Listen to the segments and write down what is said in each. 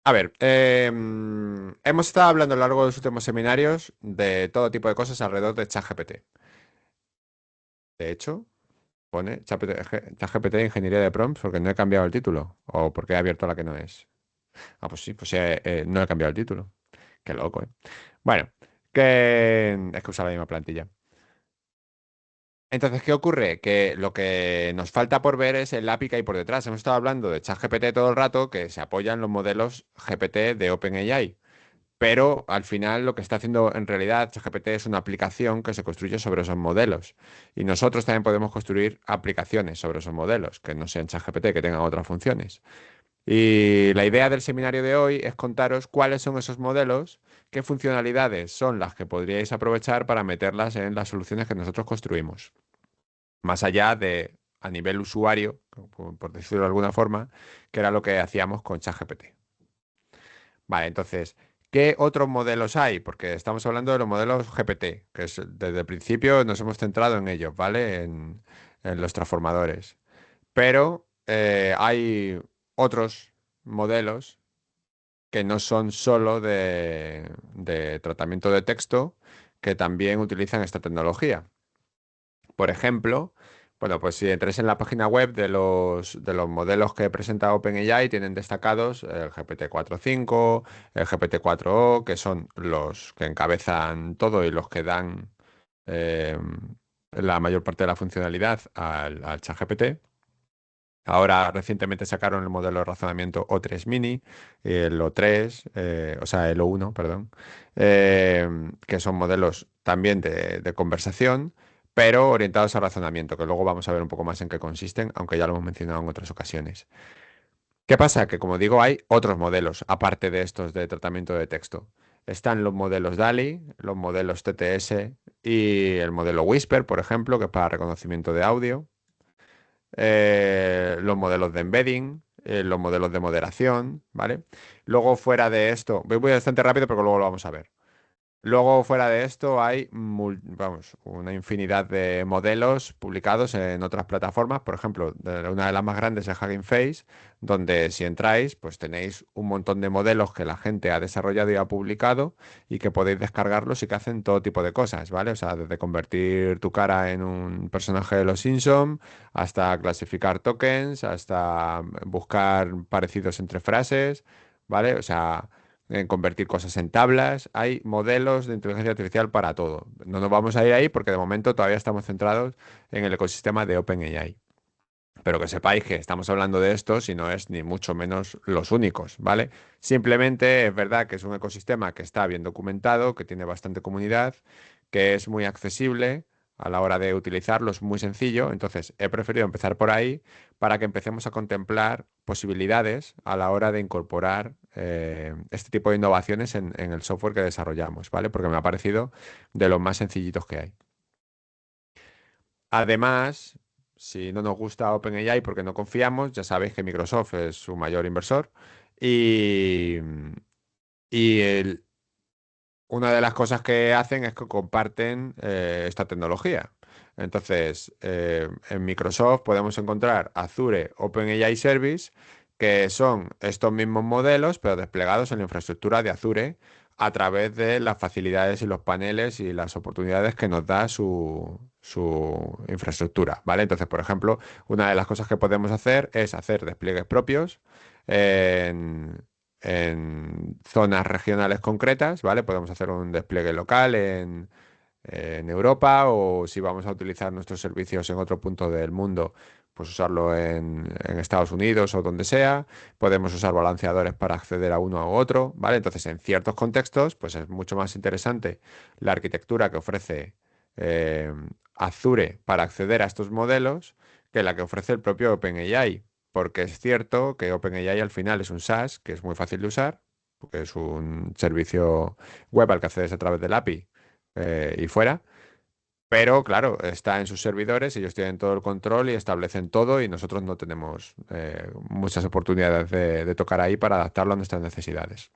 A ver, hemos estado hablando a lo largo de los últimos seminarios de todo tipo de cosas alrededor de ChatGPT. De hecho, pone ChatGPT Ingeniería de Prompts porque no he cambiado el título o porque he abierto la que no es. Ah, pues sí, pues sí, no he cambiado el título. Qué loco, ¿eh? Bueno, que es que usa la misma plantilla. Entonces, ¿qué ocurre? Que lo que nos falta por ver es el API que hay por detrás. Hemos estado hablando de ChatGPT todo el rato que se apoya en los modelos GPT de OpenAI. Pero al final lo que está haciendo en realidad ChatGPT es una aplicación que se construye sobre esos modelos. Y nosotros también podemos construir aplicaciones sobre esos modelos, que no sean ChatGPT, que tengan otras funciones. Y la idea del seminario de hoy es contaros cuáles son esos modelos, qué funcionalidades son las que podríais aprovechar para meterlas en las soluciones que nosotros construimos. Más allá de a nivel usuario, por decirlo de alguna forma, que era lo que hacíamos con ChatGPT. Vale, entonces, ¿qué otros modelos hay? Porque estamos hablando de los modelos GPT, que es, desde el principio nos hemos centrado en ellos, ¿vale? En los transformadores. Pero hay otros modelos que no son solo de tratamiento de texto, que también utilizan esta tecnología. Por ejemplo, bueno, pues si entréis en la página web de los modelos que presenta OpenAI, tienen destacados el GPT-4.5, el GPT-4o, que son los que encabezan todo y los que dan eh, la mayor parte de la funcionalidad al ChatGPT. Ahora recientemente sacaron el modelo de razonamiento O3 Mini, el O3, o sea, el O1, perdón, que son modelos también de conversación, pero orientados a razonamiento, que luego vamos a ver un poco más en qué consisten, aunque ya lo hemos mencionado en otras ocasiones. ¿Qué pasa? Que como digo, hay otros modelos, aparte de estos de tratamiento de texto. Están los modelos DALI, los modelos TTS y el modelo Whisper, por ejemplo, que es para reconocimiento de audio, los modelos de embedding, los modelos de moderación, ¿vale? Luego, fuera de esto, voy bastante rápido porque luego lo vamos a ver. Luego, fuera de esto, hay vamos, una infinidad de modelos publicados en otras plataformas. Por ejemplo, una de las más grandes es Hugging Face, donde si entráis, pues tenéis un montón de modelos que la gente ha desarrollado y ha publicado y que podéis descargarlos y que hacen todo tipo de cosas, ¿vale? O sea, desde convertir tu cara en un personaje de los Simpson, hasta clasificar tokens, hasta buscar parecidos entre frases, ¿vale? O sea, en convertir cosas en tablas. Hay modelos de inteligencia artificial para todo. No nos vamos a ir ahí porque de momento todavía estamos centrados en el ecosistema de OpenAI. Pero que sepáis que estamos hablando de esto y no es ni mucho menos los únicos, ¿vale? Simplemente es verdad que es un ecosistema que está bien documentado, que tiene bastante comunidad, que es muy accesible a la hora de utilizarlo, es muy sencillo. Entonces he preferido empezar por ahí para que empecemos a contemplar posibilidades a la hora de incorporar este tipo de innovaciones en el software que desarrollamos, ¿vale? Porque me ha parecido de los más sencillitos que hay. Además, si no nos gusta OpenAI porque no confiamos, ya sabéis que Microsoft es su mayor inversor y, y una de las cosas que hacen es que comparten esta tecnología. Entonces, en Microsoft podemos encontrar Azure OpenAI Service, que son estos mismos modelos, pero desplegados en la infraestructura de Azure a través de las facilidades y los paneles y las oportunidades que nos da su infraestructura, ¿vale? Entonces, por ejemplo, una de las cosas que podemos hacer es hacer despliegues propios en zonas regionales concretas, ¿vale? Podemos hacer un despliegue local en Europa, o si vamos a utilizar nuestros servicios en otro punto del mundo, pues usarlo en Estados Unidos o donde sea. Podemos usar balanceadores para acceder a uno u otro, ¿vale? Entonces, en ciertos contextos, pues es mucho más interesante la arquitectura que ofrece eh, Azure para acceder a estos modelos que la que ofrece el propio OpenAI. Porque es cierto que OpenAI al final es un SaaS que es muy fácil de usar, porque es un servicio web al que accedes a través del API y fuera. Pero claro, está en sus servidores, ellos tienen todo el control y establecen todo y nosotros no tenemos muchas oportunidades de tocar ahí para adaptarlo a nuestras necesidades.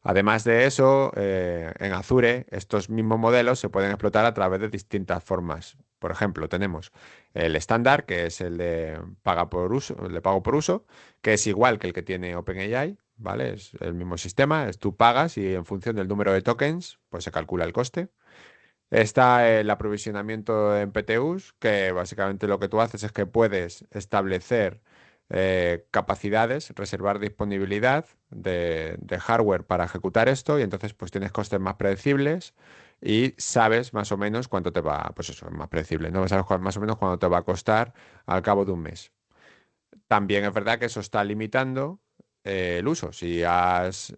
Además de eso, en Azure estos mismos modelos se pueden explotar a través de distintas formas. Por ejemplo, tenemos el estándar, que es el de paga por uso, el de pago por uso, que es igual que el que tiene OpenAI, ¿vale? Es el mismo sistema, es tú pagas y en función del número de tokens, pues se calcula el coste. Está el aprovisionamiento en PTUs, que básicamente lo que tú haces es que puedes establecer capacidades, reservar disponibilidad de hardware para ejecutar esto y entonces pues tienes costes más predecibles y sabes más o menos cuánto te va, pues eso, es más predecible, ¿no? Sabes más o menos cuánto te va a costar al cabo de un mes. También es verdad que eso está limitando el uso. Si has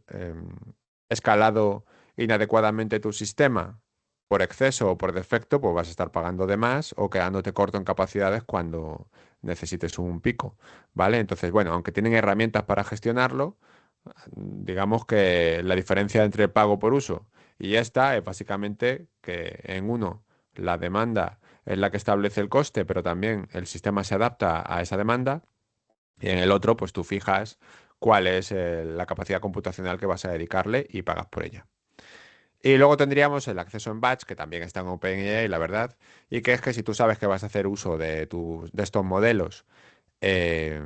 escalado inadecuadamente tu sistema por exceso o por defecto, pues vas a estar pagando de más o quedándote corto en capacidades cuando necesites un pico, ¿vale? Entonces, bueno, aunque tienen herramientas para gestionarlo, digamos que la diferencia entre pago por uso y esta es básicamente que en uno la demanda es la que establece el coste, pero también el sistema se adapta a esa demanda. Y en el otro, pues tú fijas cuál es la capacidad computacional que vas a dedicarle y pagas por ella. Y luego tendríamos el acceso en batch, que también está en OpenAI, la verdad, y que es que si tú sabes que vas a hacer uso de estos modelos, eh,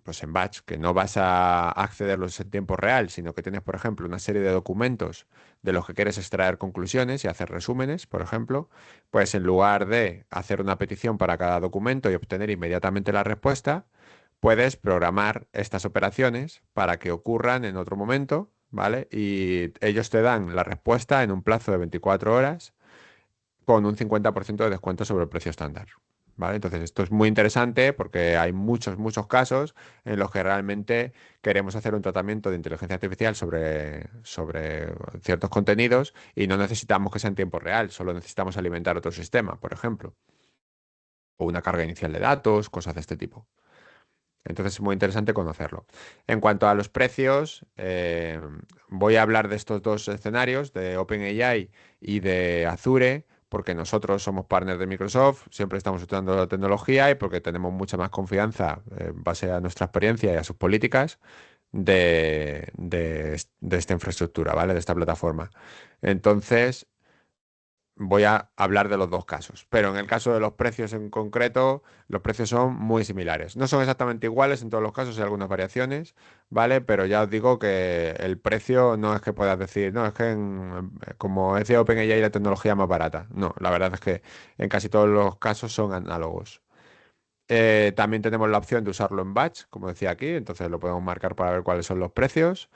pues en batch, que no vas a accederlos en tiempo real, sino que tienes, por ejemplo, una serie de documentos de los que quieres extraer conclusiones y hacer resúmenes, por ejemplo, pues en lugar de hacer una petición para cada documento y obtener inmediatamente la respuesta, puedes programar estas operaciones para que ocurran en otro momento, ¿vale? Y ellos te dan la respuesta en un plazo de 24 horas con un 50% de descuento sobre el precio estándar. ¿Vale? Entonces, esto es muy interesante porque hay muchos casos en los que realmente queremos hacer un tratamiento de inteligencia artificial sobre ciertos contenidos y no necesitamos que sea en tiempo real, solo necesitamos alimentar otro sistema, por ejemplo, o una carga inicial de datos, cosas de este tipo. Entonces es muy interesante conocerlo. En cuanto a los precios, voy a hablar de estos dos escenarios, de OpenAI y de Azure, porque nosotros somos partners de Microsoft, siempre estamos estudiando la tecnología y porque tenemos mucha más confianza en base a nuestra experiencia y a sus políticas de esta infraestructura, ¿vale? De esta plataforma. Entonces, voy a hablar de los dos casos, pero en el caso de los precios en concreto, los precios son muy similares. No son exactamente iguales en todos los casos, hay algunas variaciones, ¿vale? Pero ya os digo que el precio no es que puedas decir, no, es que como es de OpenAI la tecnología más barata. No, la verdad es que en casi todos los casos son análogos. También tenemos la opción de usarlo en batch, como decía aquí, entonces lo podemos marcar para ver cuáles son los precios.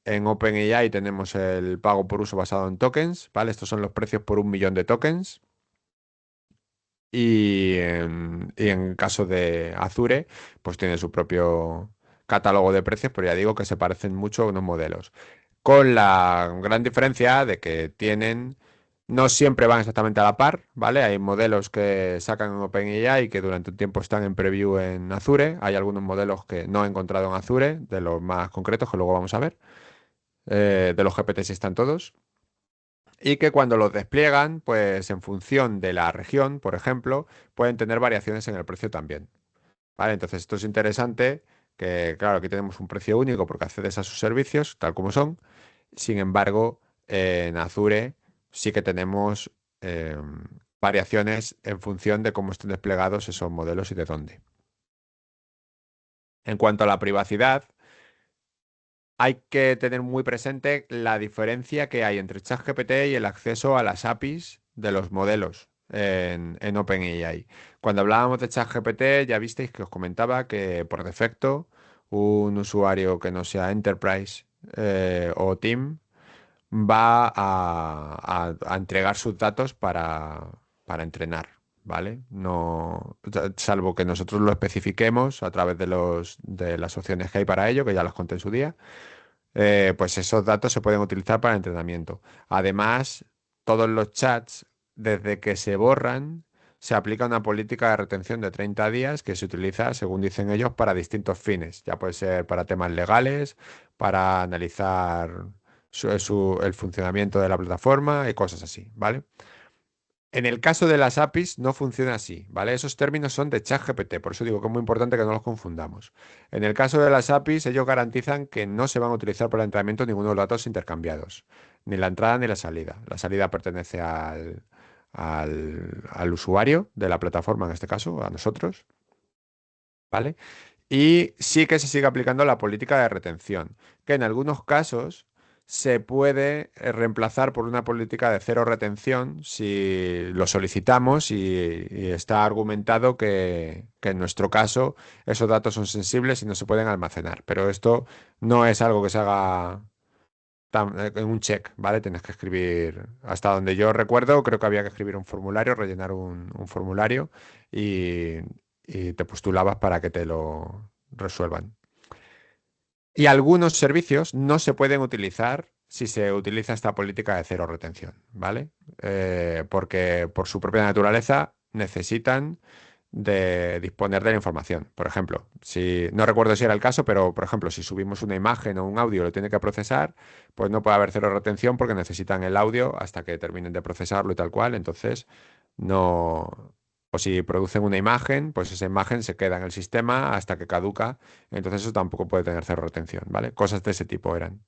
En OpenAI tenemos el pago por uso basado en tokens, ¿vale? Estos son los precios por 1 millón de tokens. Y en caso de Azure, pues tiene su propio catálogo de precios, pero ya digo que se parecen mucho a unos modelos. Con la gran diferencia de que no siempre van exactamente a la par, ¿vale? Hay modelos que sacan en OpenAI que durante un tiempo están en preview en Azure. Hay algunos modelos que no he encontrado en Azure, de los más concretos que luego vamos a ver. De los GPT sí están todos. Y que cuando los despliegan, pues en función de la región, por ejemplo, pueden tener variaciones en el precio también. ¿Vale? Entonces esto es interesante, que claro, aquí tenemos un precio único porque accedes a sus servicios tal como son. Sin embargo, en Azure sí que tenemos variaciones en función de cómo estén desplegados esos modelos y de dónde. En cuanto a la privacidad, hay que tener muy presente la diferencia que hay entre ChatGPT y el acceso a las APIs de los modelos en OpenAI. Cuando hablábamos de ChatGPT, ya visteis que os comentaba que por defecto un usuario que no sea Enterprise o Team va a entregar sus datos para entrenar, ¿vale? No, salvo que nosotros lo especifiquemos a través de las opciones que hay para ello, que ya las conté en su día, pues esos datos se pueden utilizar para entrenamiento. Además, todos los chats, desde que se borran, se aplica una política de retención de 30 días que se utiliza, según dicen ellos, para distintos fines. Ya puede ser para temas legales, para analizar el funcionamiento de la plataforma y cosas así, ¿vale? En el caso de las APIs no funciona así, ¿vale? Esos términos son de ChatGPT, por eso digo que es muy importante que no los confundamos. En el caso de las APIs, ellos garantizan que no se van a utilizar para el entrenamiento ninguno de los datos intercambiados, ni la entrada ni la salida. La salida pertenece al usuario de la plataforma, en este caso, a nosotros, ¿vale? Y sí que se sigue aplicando la política de retención, que en algunos casos se puede reemplazar por una política de cero retención si lo solicitamos y está argumentado que en nuestro caso esos datos son sensibles y no se pueden almacenar. Pero esto no es algo que se haga en un check, ¿vale? Tienes que escribir, hasta donde yo recuerdo, creo que había que escribir un formulario, rellenar un formulario y, y te postulabas para que te lo resuelvan. Y algunos servicios no se pueden utilizar si se utiliza esta política de cero retención, ¿vale? Porque por su propia naturaleza necesitan de disponer de la información. Por ejemplo, si no recuerdo si era el caso, pero por ejemplo, si subimos una imagen o un audio y lo tiene que procesar, pues no puede haber cero retención porque necesitan el audio hasta que terminen de procesarlo y tal cual. Entonces, no. O si producen una imagen, pues esa imagen se queda en el sistema hasta que caduca. Entonces eso tampoco puede tener cero retención, ¿vale? Cosas de ese tipo eran.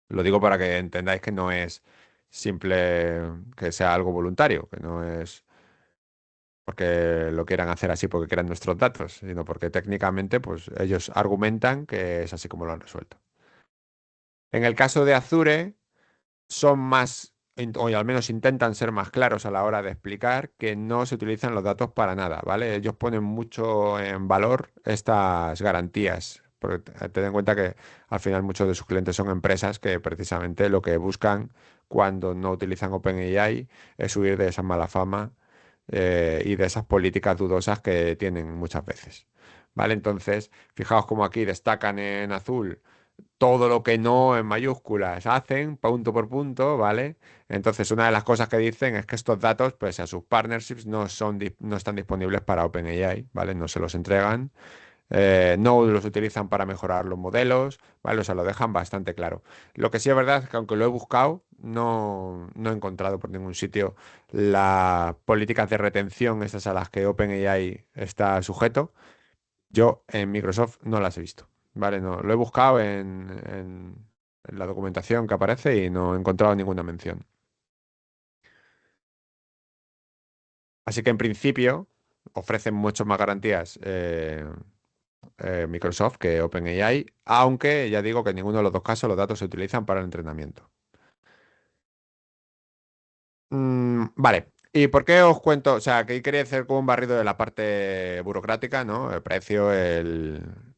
Lo digo para que entendáis que no es simple que sea algo voluntario, que no es porque lo quieran hacer así porque quieran nuestros datos, sino porque técnicamente pues ellos argumentan que es así como lo han resuelto. En el caso de Azure son más, o al menos intentan ser más claros a la hora de explicar que no se utilizan los datos para nada, ¿vale? Ellos ponen mucho en valor estas garantías, porque ten en cuenta que al final muchos de sus clientes son empresas que precisamente lo que buscan cuando no utilizan OpenAI es huir de esa mala fama y de esas políticas dudosas que tienen muchas veces. ¿Vale? Entonces, fijaos como aquí destacan en azul todo lo que no en mayúsculas hacen, punto por punto, ¿vale? Entonces, una de las cosas que dicen es que estos datos, pues a sus partnerships, no están disponibles para OpenAI, ¿vale? No se los entregan, no los utilizan para mejorar los modelos, ¿vale? O sea, lo dejan bastante claro. Lo que sí es verdad es que aunque lo he buscado, no he encontrado por ningún sitio las políticas de retención, esas a las que OpenAI está sujeto. Yo en Microsoft no las he visto, ¿vale? No, lo he buscado en la documentación que aparece y no he encontrado ninguna mención. Así que en principio ofrecen muchas más garantías Microsoft que OpenAI, aunque ya digo que en ninguno de los dos casos los datos se utilizan para el entrenamiento. Vale. ¿Y por qué os cuento? O sea, que quería hacer como un barrido de la parte burocrática, ¿no? El precio,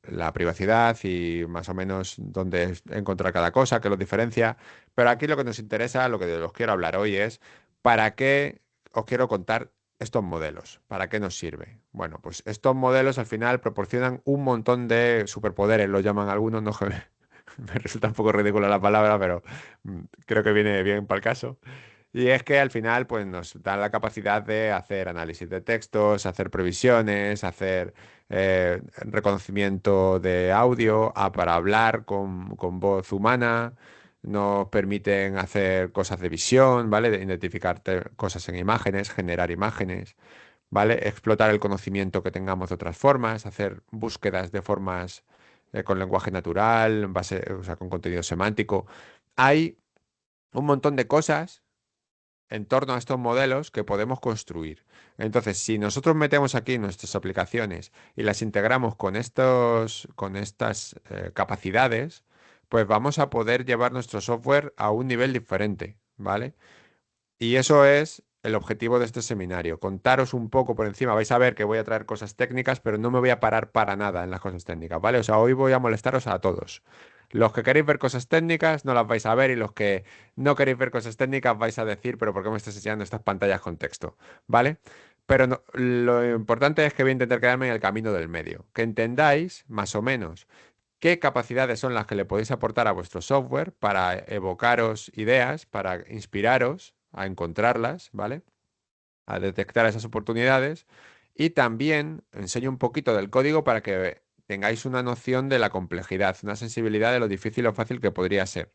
la privacidad y más o menos dónde encontrar cada cosa, qué los diferencia. Pero aquí lo que nos interesa, lo que os quiero hablar hoy es para qué os quiero contar estos modelos. ¿Para qué nos sirve? Bueno, pues estos modelos al final proporcionan un montón de superpoderes, lo llaman algunos, no me resulta un poco ridícula la palabra, pero creo que viene bien para el caso. Y es que al final pues, nos da la capacidad de hacer análisis de textos, hacer previsiones, hacer reconocimiento de audio para hablar con voz humana. Nos permiten hacer cosas de visión, ¿vale? De identificar cosas en imágenes, generar imágenes, ¿vale? Explotar el conocimiento que tengamos de otras formas, hacer búsquedas de formas con lenguaje natural, o sea, con contenido semántico. Hay un montón de cosas en torno a estos modelos que podemos construir. Entonces, si nosotros metemos aquí nuestras aplicaciones y las integramos con estas capacidades, pues vamos a poder llevar nuestro software a un nivel diferente, ¿vale? Y eso es el objetivo de este seminario, contaros un poco por encima. Vais a ver que voy a traer cosas técnicas, pero no me voy a parar para nada en las cosas técnicas, ¿vale? O sea, hoy voy a molestaros a todos. Los que queréis ver cosas técnicas no las vais a ver y los que no queréis ver cosas técnicas vais a decir, pero ¿por qué me estás enseñando estas pantallas con texto? ¿Vale? Pero lo importante es que voy a intentar quedarme en el camino del medio, que entendáis más o menos qué capacidades son las que le podéis aportar a vuestro software para evocaros ideas, para inspiraros a encontrarlas, ¿vale? A detectar esas oportunidades. Y también enseño un poquito del código para que tengáis una noción de la complejidad, una sensibilidad de lo difícil o fácil que podría ser,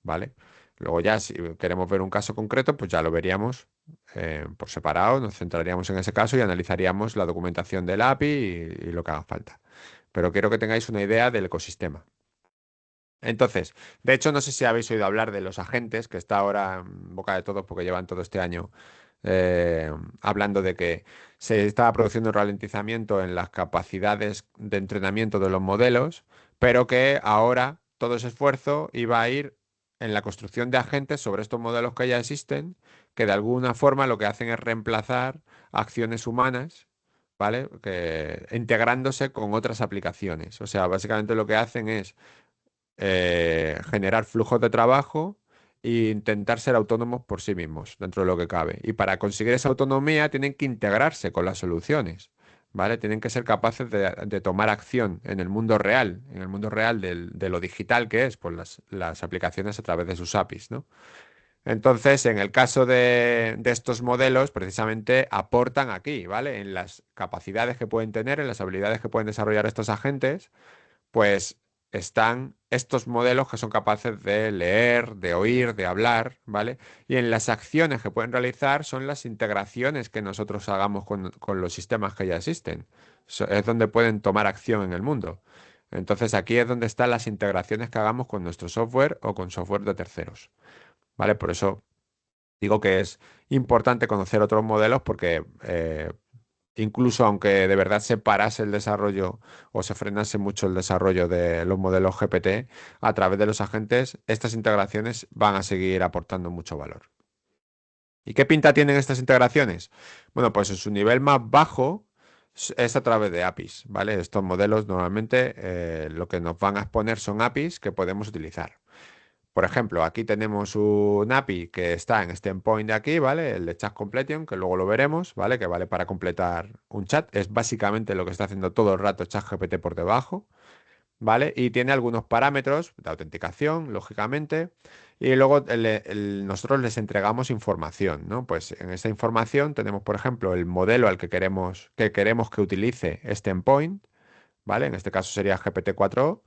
¿vale? Luego ya, si queremos ver un caso concreto, pues ya lo veríamos por separado, nos centraríamos en ese caso y analizaríamos la documentación del API y lo que haga falta. Pero quiero que tengáis una idea del ecosistema. Entonces, de hecho, no sé si habéis oído hablar de los agentes, que está ahora en boca de todos porque llevan todo este año. eh, hablando de que se estaba produciendo un ralentizamiento en las capacidades de entrenamiento de los modelos, pero que ahora todo ese esfuerzo iba a ir en la construcción de agentes sobre estos modelos que ya existen, que de alguna forma lo que hacen es reemplazar acciones humanas, ¿vale? Que, integrándose con otras aplicaciones. O sea, básicamente lo que hacen es generar flujos de trabajo e intentar ser autónomos por sí mismos, dentro de lo que cabe. Y para conseguir esa autonomía tienen que integrarse con las soluciones, ¿vale? Tienen que ser capaces de tomar acción en el mundo real de lo digital que es, pues las aplicaciones a través de sus APIs, ¿no? Entonces, en el caso de estos modelos, precisamente aportan aquí, ¿vale? En las capacidades que pueden tener, en las habilidades que pueden desarrollar estos agentes, pues están estos modelos que son capaces de leer, de oír, de hablar, ¿vale? Y en las acciones que pueden realizar son las integraciones que nosotros hagamos con los sistemas que ya existen. Es donde pueden tomar acción en el mundo. Entonces aquí es donde están las integraciones que hagamos con nuestro software o con software de terceros, ¿vale? Por eso digo que es importante conocer otros modelos porque incluso aunque de verdad se parase el desarrollo o se frenase mucho el desarrollo de los modelos GPT, a través de los agentes, estas integraciones van a seguir aportando mucho valor. ¿Y qué pinta tienen estas integraciones? Bueno, pues en su nivel más bajo es a través de APIs, ¿vale? Estos modelos normalmente lo que nos van a exponer son APIs que podemos utilizar. Por ejemplo, aquí tenemos un API que está en este endpoint de aquí, ¿vale? El de Chat Completion, que luego lo veremos, ¿vale? Que vale para completar un chat. Es básicamente lo que está haciendo todo el rato ChatGPT por debajo, ¿vale? Y tiene algunos parámetros de autenticación, lógicamente. Y luego nosotros les entregamos información, ¿no? Pues en esta información tenemos, por ejemplo, el modelo al que queremos que utilice este endpoint, ¿vale? En este caso sería GPT-4o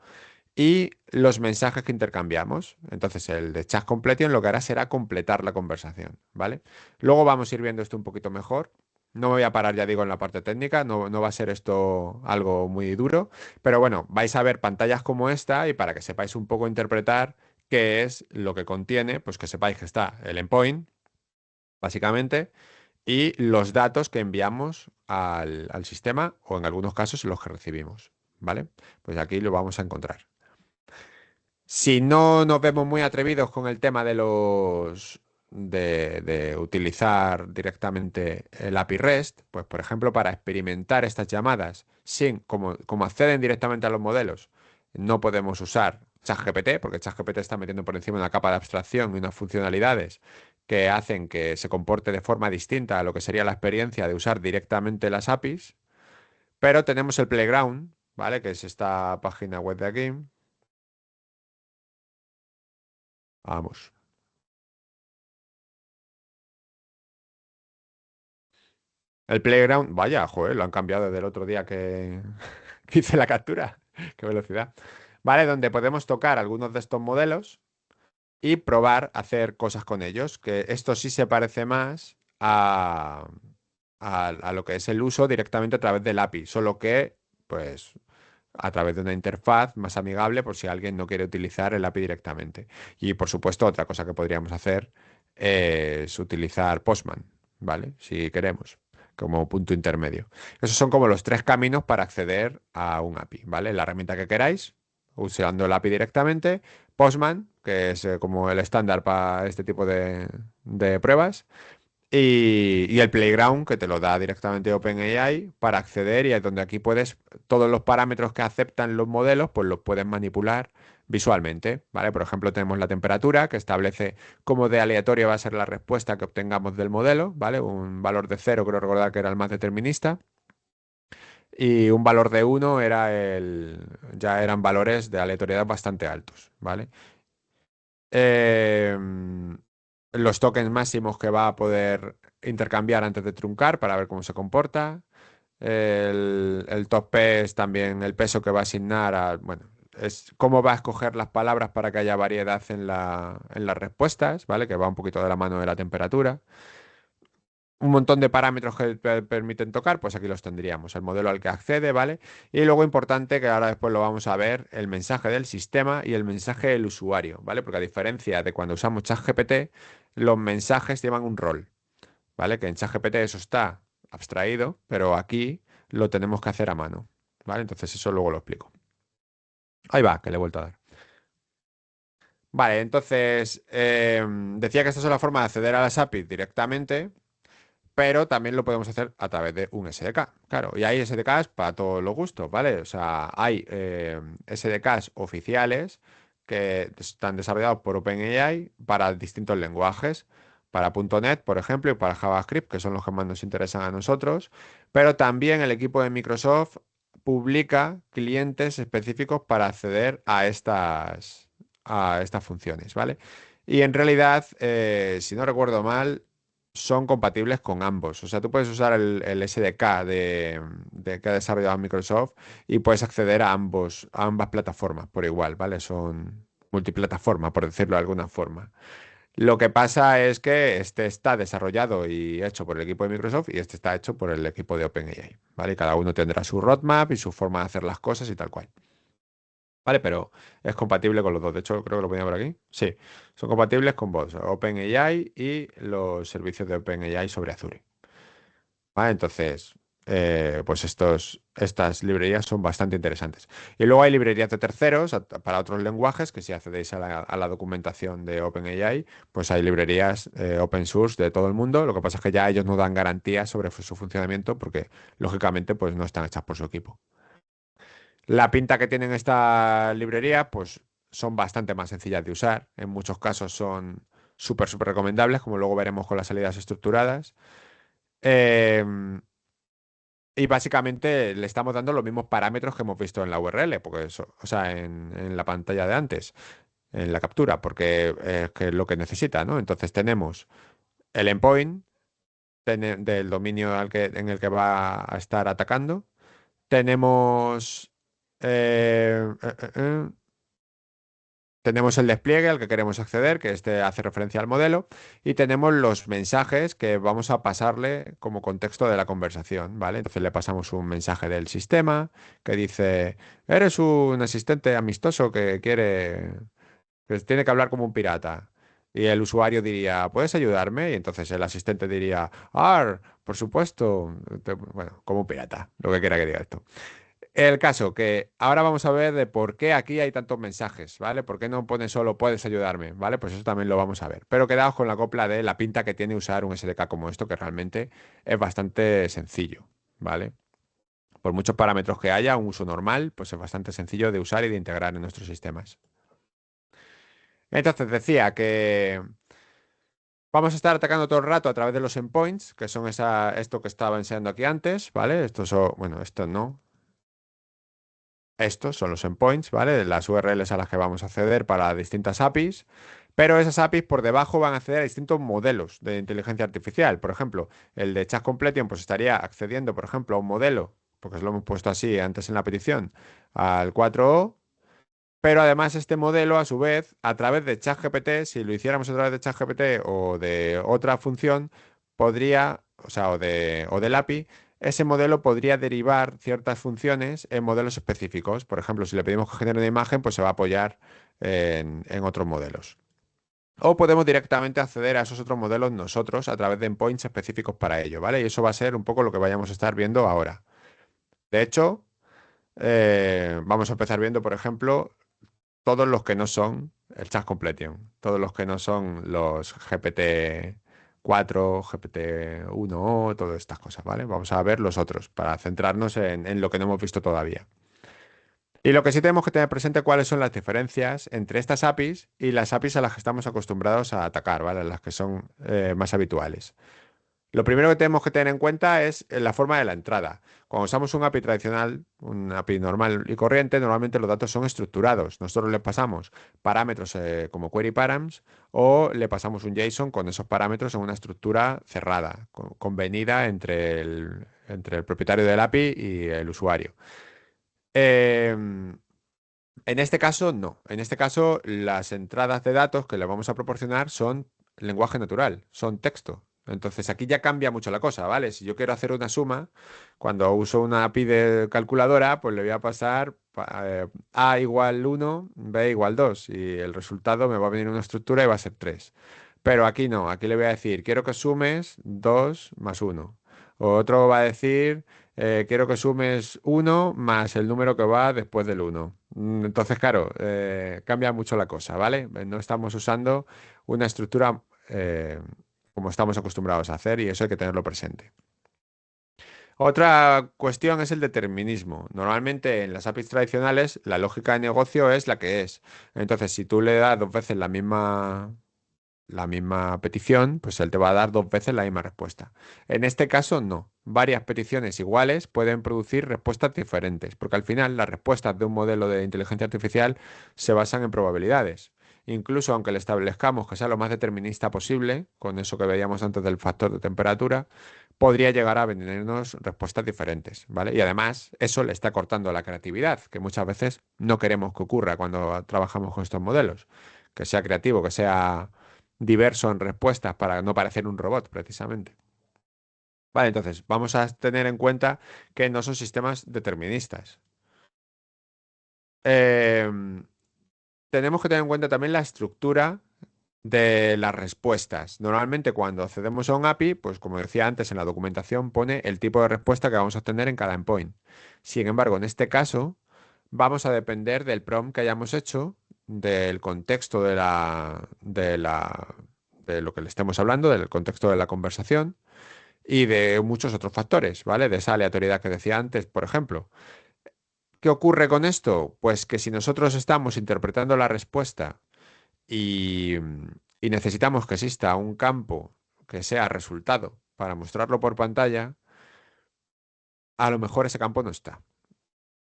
y los mensajes que intercambiamos. Entonces, el de chat completion lo que hará será completar la conversación, ¿vale? Luego vamos a ir viendo esto un poquito mejor. No me voy a parar, ya digo, en la parte técnica, no va a ser esto algo muy duro, pero bueno, vais a ver pantallas como esta y para que sepáis un poco interpretar qué es lo que contiene, pues que sepáis que está el endpoint, básicamente, y los datos que enviamos al sistema o en algunos casos los que recibimos, ¿vale? Pues aquí lo vamos a encontrar. Si no nos vemos muy atrevidos con el tema de utilizar directamente el API REST, pues por ejemplo, para experimentar estas llamadas como acceden directamente a los modelos, no podemos usar ChatGPT, porque ChatGPT está metiendo por encima una capa de abstracción y unas funcionalidades que hacen que se comporte de forma distinta a lo que sería la experiencia de usar directamente las APIs. Pero tenemos el Playground, ¿vale? Que es esta página web de aquí. Vamos. El Playground, vaya, joder, lo han cambiado desde el otro día que, que hice la captura. Qué velocidad. Vale, donde podemos tocar algunos de estos modelos y probar a hacer cosas con ellos, que esto sí se parece más a lo que es el uso directamente a través del API, solo que, pues, a través de una interfaz más amigable por si alguien no quiere utilizar el API directamente. Y, por supuesto, otra cosa que podríamos hacer es utilizar Postman, ¿vale? Si queremos, como punto intermedio. Esos son como los tres caminos para acceder a un API, ¿vale? La herramienta que queráis, usando el API directamente, Postman, que es como el estándar para este tipo de pruebas, y el Playground, que te lo da directamente OpenAI para acceder y es donde aquí puedes, todos los parámetros que aceptan los modelos, pues los puedes manipular visualmente, ¿vale? Por ejemplo, tenemos la temperatura, que establece cómo de aleatoria va a ser la respuesta que obtengamos del modelo, ¿vale? Un valor de 0, creo recordar que era el más determinista, y un valor de 1 ya eran valores de aleatoriedad bastante altos, ¿vale? Em, los tokens máximos que va a poder intercambiar antes de truncar para ver cómo se comporta. El top P es también el peso que va a asignar bueno, es cómo va a escoger las palabras para que haya variedad en las respuestas, ¿vale? Que va un poquito de la mano de la temperatura. Un montón de parámetros que permiten tocar, pues aquí los tendríamos. El modelo al que accede, ¿vale? Y luego importante, que ahora después lo vamos a ver, el mensaje del sistema y el mensaje del usuario, ¿vale? Porque a diferencia de cuando usamos ChatGPT, los mensajes llevan un rol. ¿vale? Que en ChatGPT eso está abstraído, pero aquí lo tenemos que hacer a mano, ¿vale? Entonces eso luego lo explico. Ahí va, que le he vuelto a dar. Vale, entonces decía que esta es la forma de acceder a las APIs directamente, pero también lo podemos hacer a través de un SDK. Claro, y hay SDKs para todos los gustos, ¿vale? O sea, hay SDKs oficiales que están desarrollados por OpenAI para distintos lenguajes, para .NET, por ejemplo, y para JavaScript, que son los que más nos interesan a nosotros, pero también el equipo de Microsoft publica clientes específicos para acceder a estas funciones, ¿vale? Y en realidad, si no recuerdo mal, son compatibles con ambos. O sea, tú puedes usar el SDK que ha desarrollado Microsoft y puedes acceder a ambas plataformas por igual, ¿vale? Son multiplataforma, por decirlo de alguna forma. Lo que pasa es que este está desarrollado y hecho por el equipo de Microsoft y este está hecho por el equipo de OpenAI, ¿vale? Y cada uno tendrá su roadmap y su forma de hacer las cosas y tal cual. ¿Vale? Pero es compatible con los dos. De hecho, creo que lo ponía por aquí. Sí, son compatibles con vos, OpenAI y los servicios de OpenAI sobre Azure. ¿Vale? Entonces, pues estas librerías son bastante interesantes. Y luego hay librerías de terceros para otros lenguajes, que si accedéis a la documentación de OpenAI, pues hay librerías open source de todo el mundo. Lo que pasa es que ya ellos no dan garantías sobre su funcionamiento porque, lógicamente, pues no están hechas por su equipo. La pinta que tienen esta librería, pues son bastante más sencillas de usar. En muchos casos son súper recomendables, como luego veremos con las salidas estructuradas. Em, y básicamente le estamos dando los mismos parámetros que hemos visto en la URL, porque eso, o sea, en la pantalla de antes, en la captura, porque es que es lo que necesita, ¿no? Entonces tenemos el endpoint del dominio en el que va a estar atacando. Tenemos eh, eh, eh, eh, Tenemos el despliegue al que queremos acceder, que este hace referencia al modelo, y tenemos los mensajes que vamos a pasarle como contexto de la conversación, ¿vale? Entonces le pasamos un mensaje del sistema que dice, eres un asistente amistoso que tiene que hablar como un pirata. Y el usuario diría, ¿puedes ayudarme? Y entonces el asistente diría, por supuesto. Bueno, como un pirata, lo que quiera que diga esto. El caso que ahora vamos a ver de por qué aquí hay tantos mensajes, ¿vale? ¿Por qué no pone solo puedes ayudarme? ¿Vale? Pues eso también lo vamos a ver. Pero quedaos con la copla de la pinta que tiene usar un SDK como esto, que realmente es bastante sencillo, ¿vale? Por muchos parámetros que haya, un uso normal, pues es bastante sencillo de usar y de integrar en nuestros sistemas. Entonces decía que vamos a estar atacando todo el rato a través de los endpoints, que son esto que estaba enseñando aquí antes, ¿vale? Estos son, bueno, esto no. Estos son los endpoints, ¿vale? Las URLs a las que vamos a acceder para distintas APIs, pero esas APIs por debajo van a acceder a distintos modelos de inteligencia artificial. Por ejemplo, el de Chat Completion pues estaría accediendo, por ejemplo, a un modelo, porque lo hemos puesto así antes en la petición, al 4O, pero además este modelo, a su vez, a través de ChatGPT, si lo hiciéramos a través de ChatGPT o de otra función, podría, o sea, o del API, ese modelo podría derivar ciertas funciones en modelos específicos. Por ejemplo, si le pedimos que genere una imagen, pues se va a apoyar en otros modelos. O podemos directamente acceder a esos otros modelos nosotros a través de endpoints específicos para ello, ¿vale? Y eso va a ser un poco lo que vayamos a estar viendo ahora. De hecho, vamos a empezar viendo, por ejemplo, todos los que no son el Chat Completion, todos los que no son los GPT-4, GPT-1O, todas estas cosas, ¿vale? Vamos a ver los otros para centrarnos en lo que no hemos visto todavía. Y lo que sí tenemos que tener presente cuáles son las diferencias entre estas APIs y las APIs a las que estamos acostumbrados a atacar, ¿vale? Las que son más habituales. Lo primero que tenemos que tener en cuenta es la forma de la entrada. Cuando usamos un API tradicional, un API normal y corriente, normalmente los datos son estructurados. Nosotros le pasamos parámetros como query params o le pasamos un JSON con esos parámetros en una estructura cerrada, convenida entre el propietario del API y el usuario. En este caso, no. En este caso, las entradas de datos que le vamos a proporcionar son lenguaje natural, son texto. Entonces aquí ya cambia mucho la cosa, ¿vale? Si yo quiero hacer una suma, cuando uso una API de calculadora, pues le voy a pasar A igual 1, B igual 2 y el resultado me va a venir una estructura y va a ser 3. Pero aquí no, aquí le voy a decir, quiero que sumes 2 más uno. O otro va a decir, quiero que sumes uno más el número que va después del uno. Entonces, claro, cambia mucho la cosa, ¿vale? No estamos usando una estructura como estamos acostumbrados a hacer y eso hay que tenerlo presente. Otra cuestión es el determinismo. Normalmente en las APIs tradicionales la lógica de negocio es la que es. Entonces, si tú le das dos veces la misma petición, pues él te va a dar dos veces la misma respuesta. En este caso, no. Varias peticiones iguales pueden producir respuestas diferentes, porque al final las respuestas de un modelo de inteligencia artificial se basan en probabilidades. Incluso aunque le establezcamos que sea lo más determinista posible, con eso que veíamos antes del factor de temperatura, podría llegar a vendernos respuestas diferentes, ¿vale? Y además, eso le está cortando la creatividad, que muchas veces no queremos que ocurra cuando trabajamos con estos modelos. Que sea creativo, que sea diverso en respuestas para no parecer un robot, precisamente. Vale, entonces vamos a tener en cuenta que no son sistemas deterministas. Em, Tenemos que tener en cuenta también la estructura de las respuestas. Normalmente cuando accedemos a un API, pues como decía antes en la documentación pone el tipo de respuesta que vamos a obtener en cada endpoint. Sin embargo, en este caso vamos a depender del prompt que hayamos hecho, del contexto de lo que le estemos hablando, del contexto de la conversación y de muchos otros factores, ¿vale? De esa aleatoriedad que decía antes, por ejemplo. ¿Qué ocurre con esto? Pues que si nosotros estamos interpretando la respuesta y, y necesitamos que exista un campo que sea resultado para mostrarlo por pantalla, a lo mejor ese campo no está.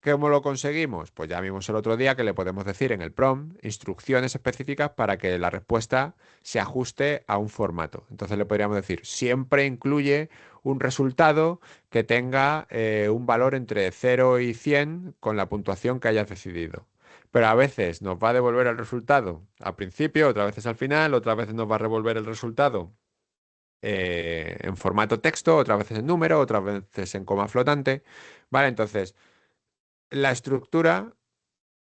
¿Cómo lo conseguimos? Pues ya vimos el otro día que le podemos decir en el prompt instrucciones específicas para que la respuesta se ajuste a un formato. Entonces le podríamos decir, siempre incluye un resultado que tenga un valor entre 0 y 100 con la puntuación que hayas decidido. Pero a veces nos va a devolver el resultado al principio, otras veces al final, otras veces nos va a revolver el resultado en formato texto, otras veces en número, otras veces en coma flotante. Vale, entonces la estructura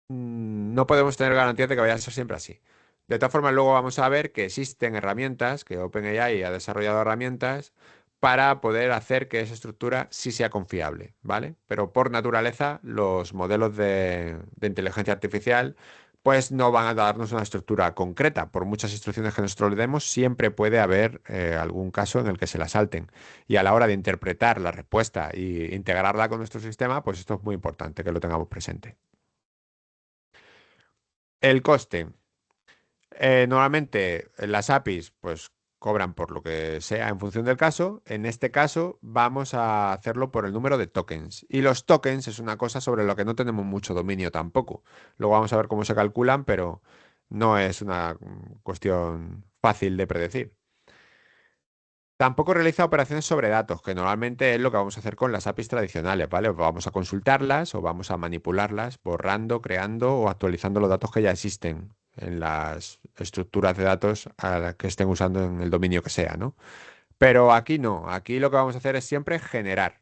no podemos tener garantías de que vaya a ser siempre así. De todas formas, luego vamos a ver que existen herramientas, que OpenAI ha desarrollado herramientas para poder hacer que esa estructura sí sea confiable, ¿vale? Pero por naturaleza, los modelos de inteligencia artificial pues no van a darnos una estructura concreta. Por muchas instrucciones que nosotros le demos, siempre puede haber algún caso en el que se la salten. Y a la hora de interpretar la respuesta e integrarla con nuestro sistema, pues esto es muy importante que lo tengamos presente. El coste. Normalmente las APIs pues cobran por lo que sea en función del caso. En este caso vamos a hacerlo por el número de tokens. Y los tokens es una cosa sobre lo que no tenemos mucho dominio tampoco. Luego vamos a ver cómo se calculan, pero no es una cuestión fácil de predecir. Tampoco realiza operaciones sobre datos, que normalmente es lo que vamos a hacer con las APIs tradicionales, ¿vale? Vamos a consultarlas o vamos a manipularlas, borrando, creando o actualizando los datos que ya existen en las estructuras de datos a las que estén usando en el dominio que sea, ¿no? Pero aquí no, aquí lo que vamos a hacer es siempre generar.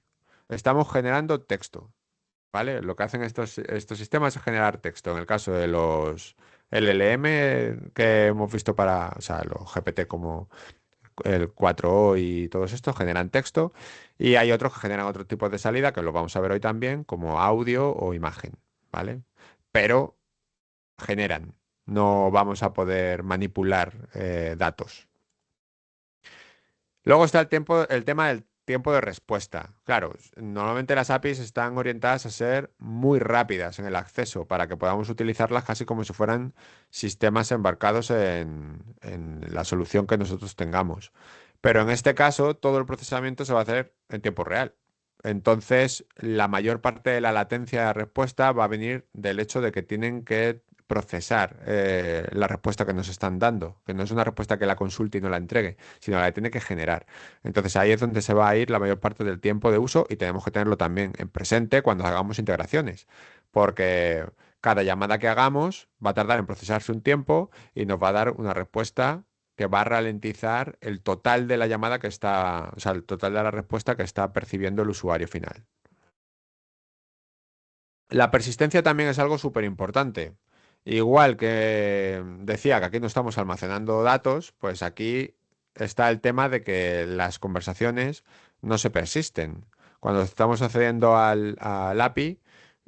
Estamos generando texto, ¿vale? Lo que hacen estos sistemas es generar texto. En el caso de los LLM que hemos visto para, o sea, los GPT como el 4O y todos estos generan texto y hay otros que generan otro tipo de salida que lo vamos a ver hoy también como audio o imagen, ¿vale? Pero generan, no vamos a poder manipular datos. Luego está el tema del tiempo de respuesta. Claro, normalmente las APIs están orientadas a ser muy rápidas en el acceso para que podamos utilizarlas casi como si fueran sistemas embarcados en la solución que nosotros tengamos. Pero en este caso, todo el procesamiento se va a hacer en tiempo real. Entonces, la mayor parte de la latencia de respuesta va a venir del hecho de que tienen que procesar la respuesta que nos están dando, que no es una respuesta que la consulte y no la entregue, sino la que tiene que generar. Entonces ahí es donde se va a ir la mayor parte del tiempo de uso y tenemos que tenerlo también en presente cuando hagamos integraciones, porque cada llamada que hagamos va a tardar en procesarse un tiempo y nos va a dar una respuesta que va a ralentizar el total de la llamada que está, o sea, el total de la respuesta que está percibiendo el usuario final. La persistencia también es algo súper importante. Igual que decía que aquí no estamos almacenando datos, pues aquí está el tema de que las conversaciones no se persisten. Cuando estamos accediendo al API,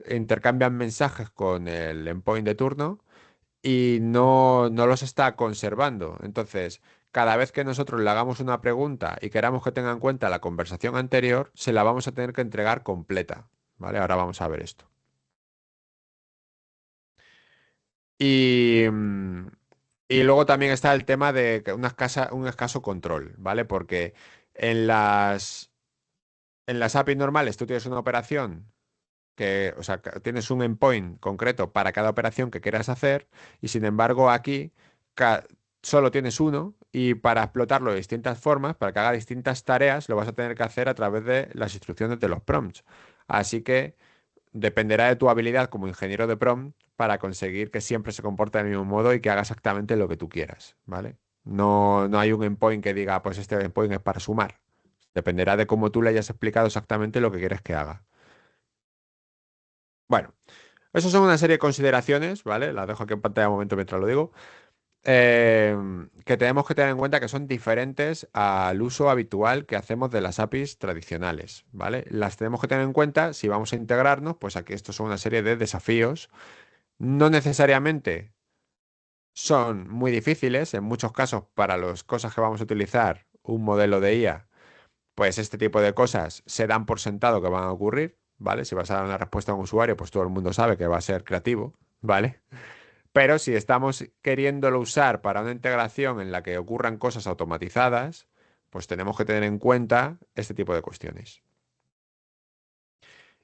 intercambian mensajes con el endpoint de turno y no los está conservando. Entonces, cada vez que nosotros le hagamos una pregunta y queramos que tenga en cuenta la conversación anterior, se la vamos a tener que entregar completa. ¿Vale? Ahora vamos a ver esto. Y, y luego también está el tema de que un escaso control, ¿vale? Porque en las APIs normales tú tienes una operación o sea, que tienes un endpoint concreto para cada operación que quieras hacer y sin embargo aquí ca- solo tienes uno y para explotarlo de distintas formas, para que haga distintas tareas, lo vas a tener que hacer a través de las instrucciones de los prompts. Así que dependerá de tu habilidad como ingeniero de prompt para conseguir que siempre se comporte del mismo modo y que haga exactamente lo que tú quieras, ¿vale? No hay un endpoint que diga, pues este endpoint es para sumar. Dependerá de cómo tú le hayas explicado exactamente lo que quieres que haga. Bueno, esas son una serie de consideraciones, ¿vale? Las dejo aquí en pantalla un momento mientras lo digo. Que tenemos que tener en cuenta que son diferentes al uso habitual que hacemos de las APIs tradicionales, ¿vale? Las tenemos que tener en cuenta si vamos a integrarnos, pues aquí estos son una serie de desafíos. No necesariamente son muy difíciles, en muchos casos para las cosas que vamos a utilizar un modelo de IA, pues este tipo de cosas se dan por sentado que van a ocurrir, ¿vale? Si vas a dar una respuesta a un usuario, pues todo el mundo sabe que va a ser creativo, ¿vale? Pero si estamos queriéndolo usar para una integración en la que ocurran cosas automatizadas, pues tenemos que tener en cuenta este tipo de cuestiones.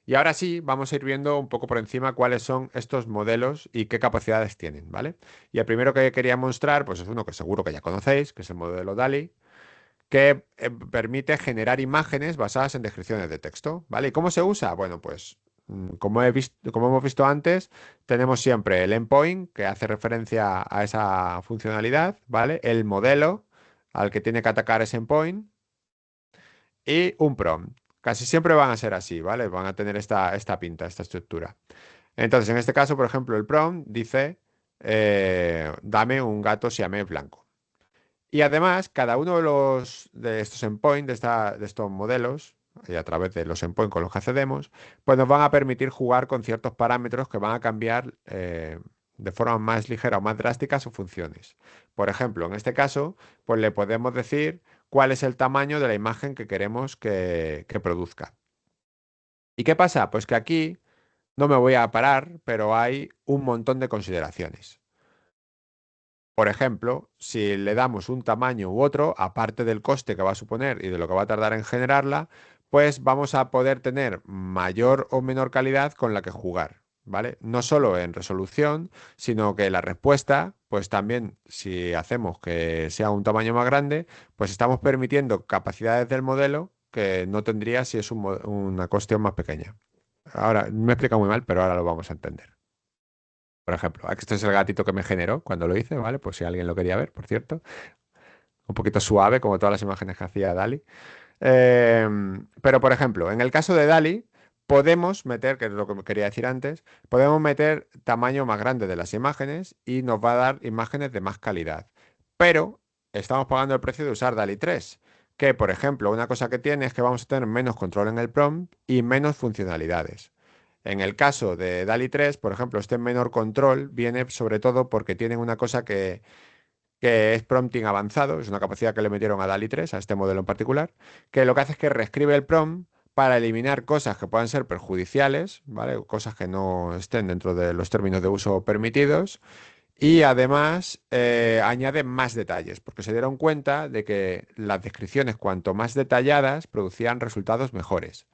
Y ahora sí, vamos a ir viendo un poco por encima cuáles son estos modelos y qué capacidades tienen, ¿vale? Y el primero que quería mostrar, pues es uno que seguro que ya conocéis, que es el modelo DALI, que permite generar imágenes basadas en descripciones de texto, ¿vale? ¿Y cómo se usa? Bueno, pues como hemos visto antes, tenemos siempre el endpoint que hace referencia a esa funcionalidad, ¿vale? El modelo al que tiene que atacar ese endpoint y un prompt. Casi siempre van a ser así, ¿vale? Van a tener esta pinta, esta estructura. Entonces, en este caso, por ejemplo, el prompt dice, dame un gato siamés blanco. Y además, cada uno de estos endpoints, de estos modelos, y a través de los endpoints con los que accedemos, pues nos van a permitir jugar con ciertos parámetros que van a cambiar de forma más ligera o más drástica sus funciones. Por ejemplo, en este caso, pues le podemos decir cuál es el tamaño de la imagen que queremos que produzca. ¿Y qué pasa? Pues que aquí no me voy a parar, pero hay un montón de consideraciones. Por ejemplo, si le damos un tamaño u otro, aparte del coste que va a suponer y de lo que va a tardar en generarla, pues vamos a poder tener mayor o menor calidad con la que jugar, ¿vale? No solo en resolución, sino que la respuesta, pues también si hacemos que sea un tamaño más grande, pues estamos permitiendo capacidades del modelo que no tendría si es una cuestión más pequeña. Ahora, me explica muy mal, pero ahora lo vamos a entender. Por ejemplo, aquí este es el gatito que me generó cuando lo hice, ¿vale? Pues si alguien lo quería ver, por cierto. Un poquito suave, como todas las imágenes que hacía Dali. Pero, por ejemplo, en el caso de Dali, podemos meter, que es lo que quería decir antes, podemos meter tamaño más grande de las imágenes y nos va a dar imágenes de más calidad. Pero estamos pagando el precio de usar Dali 3, que, por ejemplo, una cosa que tiene es que vamos a tener menos control en el prompt y menos funcionalidades. En el caso de DALI 3, por ejemplo, este menor control viene sobre todo porque tienen una cosa que es prompting avanzado, es una capacidad que le metieron a DALI 3, a este modelo en particular, que lo que hace es que reescribe el prompt para eliminar cosas que puedan ser perjudiciales, ¿vale? Cosas que no estén dentro de los términos de uso permitidos. Y además añade más detalles, porque se dieron cuenta de que las descripciones, cuanto más detalladas, producían resultados mejores.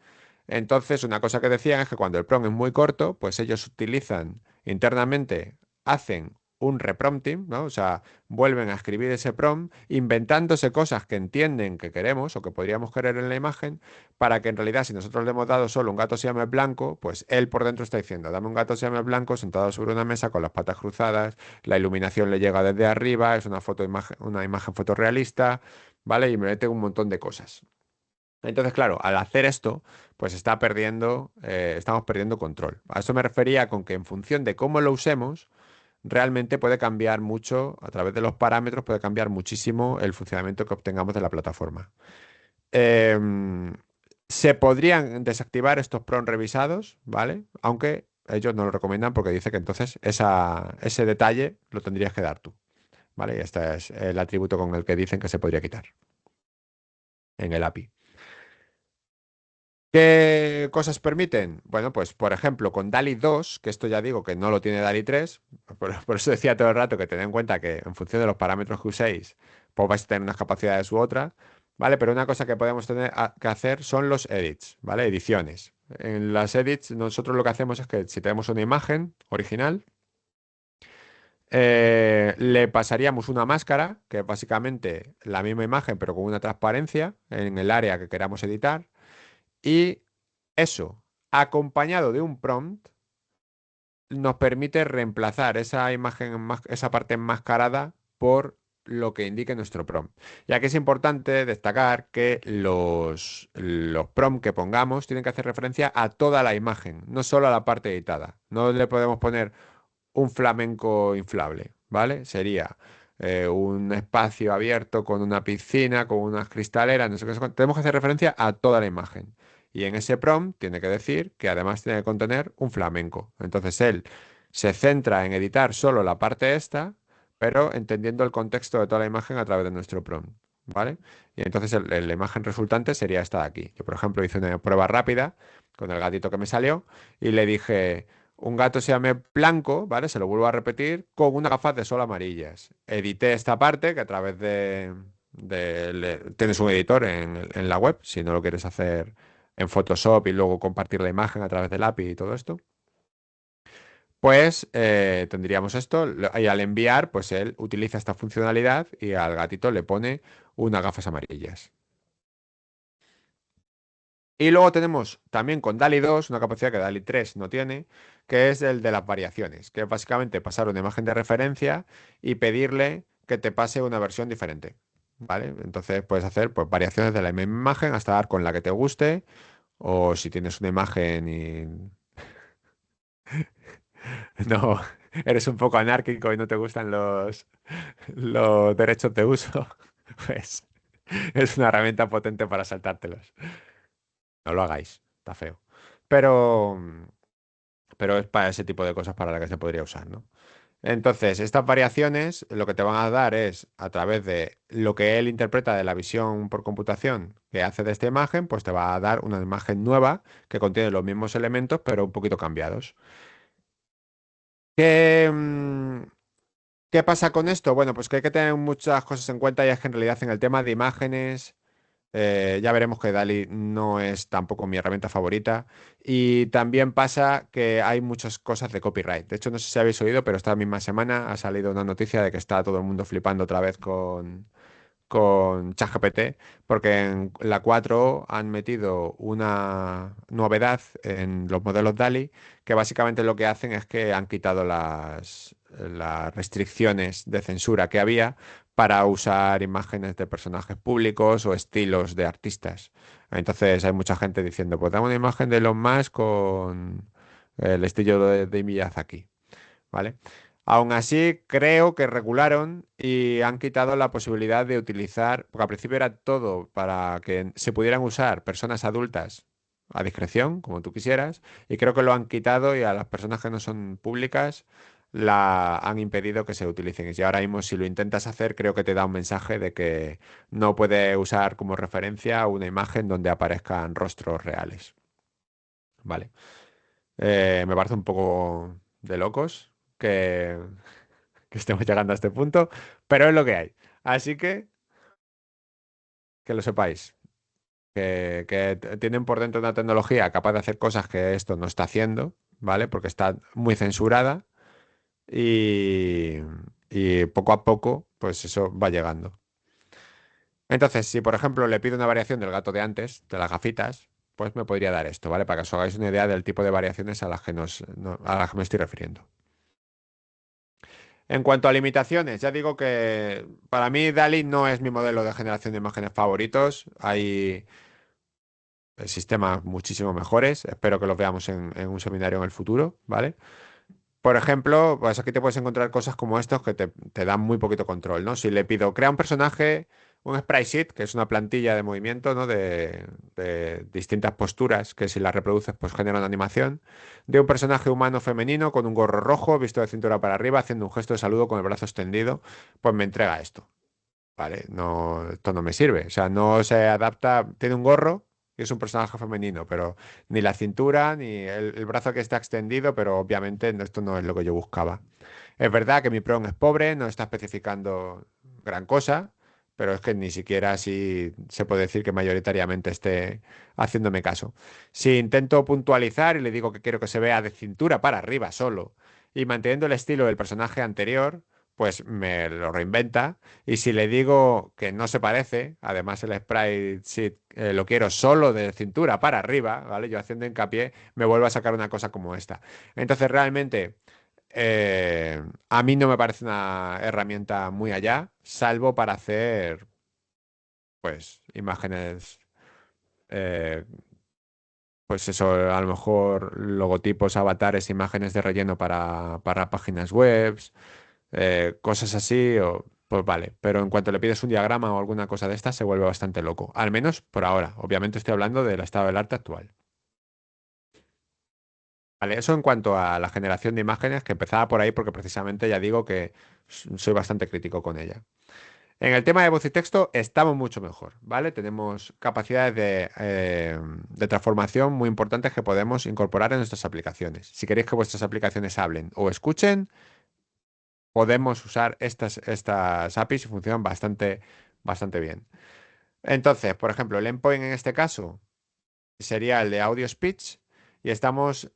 Entonces, una cosa que decían es que cuando el prompt es muy corto, pues ellos utilizan internamente, hacen un reprompting, ¿no? O sea, vuelven a escribir ese prompt, inventándose cosas que entienden que queremos o que podríamos querer en la imagen, para que en realidad, si nosotros le hemos dado solo un gato siamés blanco, pues él por dentro está diciendo, dame un gato siamés blanco sentado sobre una mesa con las patas cruzadas, la iluminación le llega desde arriba, es una imagen fotorrealista, ¿vale? Y me mete un montón de cosas. Entonces, claro, al hacer esto, pues estamos perdiendo control. A eso me refería con que en función de cómo lo usemos, realmente puede cambiar mucho, a través de los parámetros puede cambiar muchísimo el funcionamiento que obtengamos de la plataforma. Em, Se podrían desactivar estos PROM revisados, ¿vale? Aunque ellos no lo recomiendan porque dice que entonces ese detalle lo tendrías que dar tú, ¿vale? Y este es el atributo con el que dicen que se podría quitar en el API. ¿Qué cosas permiten? Bueno, pues por ejemplo, con DALI 2, que esto ya digo que no lo tiene DALI 3, por eso decía todo el rato que tened en cuenta que en función de los parámetros que uséis, pues vais a tener unas capacidades u otras, ¿vale? Pero una cosa que podemos tener que hacer son los edits, ¿vale? Ediciones. En las edits, nosotros lo que hacemos es que si tenemos una imagen original, le pasaríamos una máscara, que es básicamente la misma imagen, pero con una transparencia en el área que queramos editar. Y eso, acompañado de un prompt, nos permite reemplazar esa imagen, esa parte enmascarada por lo que indique nuestro prompt. Ya que es importante destacar que los prompts que pongamos tienen que hacer referencia a toda la imagen, no solo a la parte editada. No le podemos poner un flamenco inflable, ¿vale? Sería un espacio abierto con una piscina, con unas cristaleras, no sé qué. Tenemos que hacer referencia a toda la imagen. Y en ese prompt tiene que decir que además tiene que contener un flamenco. Entonces él se centra en editar solo la parte esta, pero entendiendo el contexto de toda la imagen a través de nuestro prompt, ¿vale? Y entonces la imagen resultante sería esta de aquí. Yo, por ejemplo, hice una prueba rápida con el gatito que me salió y le dije, un gato se llame Blanco, ¿vale? Se lo vuelvo a repetir, con unas gafas de sol amarillas. Edité esta parte que a través tienes un editor en la web, si no lo quieres hacer en Photoshop y luego compartir la imagen a través del API y todo esto. Pues tendríamos esto y al enviar, pues él utiliza esta funcionalidad y al gatito le pone unas gafas amarillas. Y luego tenemos también con DALI 2 una capacidad que DALI 3 no tiene, que es el de las variaciones, que es básicamente pasar una imagen de referencia y pedirle que te pase una versión diferente, ¿vale? Entonces puedes hacer pues, variaciones de la misma imagen hasta dar con la que te guste, o si tienes una imagen y no eres un poco anárquico y no te gustan los derechos de uso, pues es una herramienta potente para saltártelos. No lo hagáis, está feo. Pero, pero es para ese tipo de cosas para las que se podría usar, ¿no? Entonces, estas variaciones lo que te van a dar es, a través de lo que él interpreta de la visión por computación que hace de esta imagen, pues te va a dar una imagen nueva que contiene los mismos elementos, pero un poquito cambiados. ¿Qué, qué pasa con esto? Bueno, pues que hay que tener muchas cosas en cuenta y es que en realidad en el tema de imágenes ya veremos que DALI no es tampoco mi herramienta favorita. Y también pasa que hay muchas cosas de copyright. De hecho, no sé si habéis oído, pero esta misma semana ha salido una noticia de que está todo el mundo flipando otra vez con ChatGPT, porque en la 4 han metido una novedad en los modelos DALI, que básicamente lo que hacen es que han quitado las restricciones de censura que había para usar imágenes de personajes públicos o estilos de artistas. Entonces hay mucha gente diciendo, pues dame una imagen de Elon Musk con el estilo de Miyazaki, ¿vale? Aún así, creo que regularon y han quitado la posibilidad de utilizar, porque al principio era todo para que se pudieran usar personas adultas a discreción, como tú quisieras, y creo que lo han quitado y a las personas que no son públicas la han impedido que se utilicen. Y ahora mismo, si lo intentas hacer, creo que te da un mensaje de que no puede usar como referencia una imagen donde aparezcan rostros reales. Vale. Me parece un poco de locos que estemos llegando a este punto, pero es lo que hay. Así que lo sepáis, que tienen por dentro una tecnología capaz de hacer cosas que esto no está haciendo, ¿vale? Porque está muy censurada y, y poco a poco, pues eso va llegando. Entonces, si por ejemplo le pido una variación del gato de antes, de las gafitas, pues me podría dar esto, ¿vale? Para que os hagáis una idea del tipo de variaciones a las que a las que me estoy refiriendo. En cuanto a limitaciones, ya digo que para mí DALI no es mi modelo de generación de imágenes favoritos. Hay sistemas muchísimo mejores. Espero que los veamos en un seminario en el futuro, ¿vale? Por ejemplo, pues aquí te puedes encontrar cosas como estos que te dan muy poquito control, ¿no? Si le pido, crea un personaje, un sprite sheet, que es una plantilla de movimiento, ¿no? De distintas posturas, que si las reproduces, pues genera una animación, de un personaje humano femenino con un gorro rojo, visto de cintura para arriba, haciendo un gesto de saludo con el brazo extendido, pues me entrega esto. Vale, no, esto no me sirve. O sea, no se adapta, tiene un gorro y es un personaje femenino, pero ni la cintura ni el brazo que está extendido, pero obviamente esto no es lo que yo buscaba. Es verdad que mi prompt es pobre, no está especificando gran cosa, pero es que ni siquiera así se puede decir que mayoritariamente esté haciéndome caso. Si intento puntualizar y le digo que quiero que se vea de cintura para arriba solo y manteniendo el estilo del personaje anterior, pues me lo reinventa. Y si le digo que no se parece, además el sprite sheet lo quiero solo de cintura para arriba, ¿vale? Yo haciendo hincapié, me vuelvo a sacar una cosa como esta. Entonces realmente a mí no me parece una herramienta muy allá, salvo para hacer, pues, imágenes, eh, pues eso, a lo mejor logotipos, avatares, imágenes de relleno para páginas web, cosas así, o, pues vale. Pero en cuanto le pides un diagrama o alguna cosa de estas, se vuelve bastante loco. Al menos por ahora. Obviamente estoy hablando del estado del arte actual. Vale, eso en cuanto a la generación de imágenes, que empezaba por ahí porque precisamente ya digo que soy bastante crítico con ella. En el tema de voz y texto estamos mucho mejor, ¿vale? Tenemos capacidades de transformación muy importantes que podemos incorporar en nuestras aplicaciones. Si queréis que vuestras aplicaciones hablen o escuchen, podemos usar estas APIs y funcionan bastante bien. Entonces, por ejemplo, el endpoint en este caso sería el de audio speech y estamos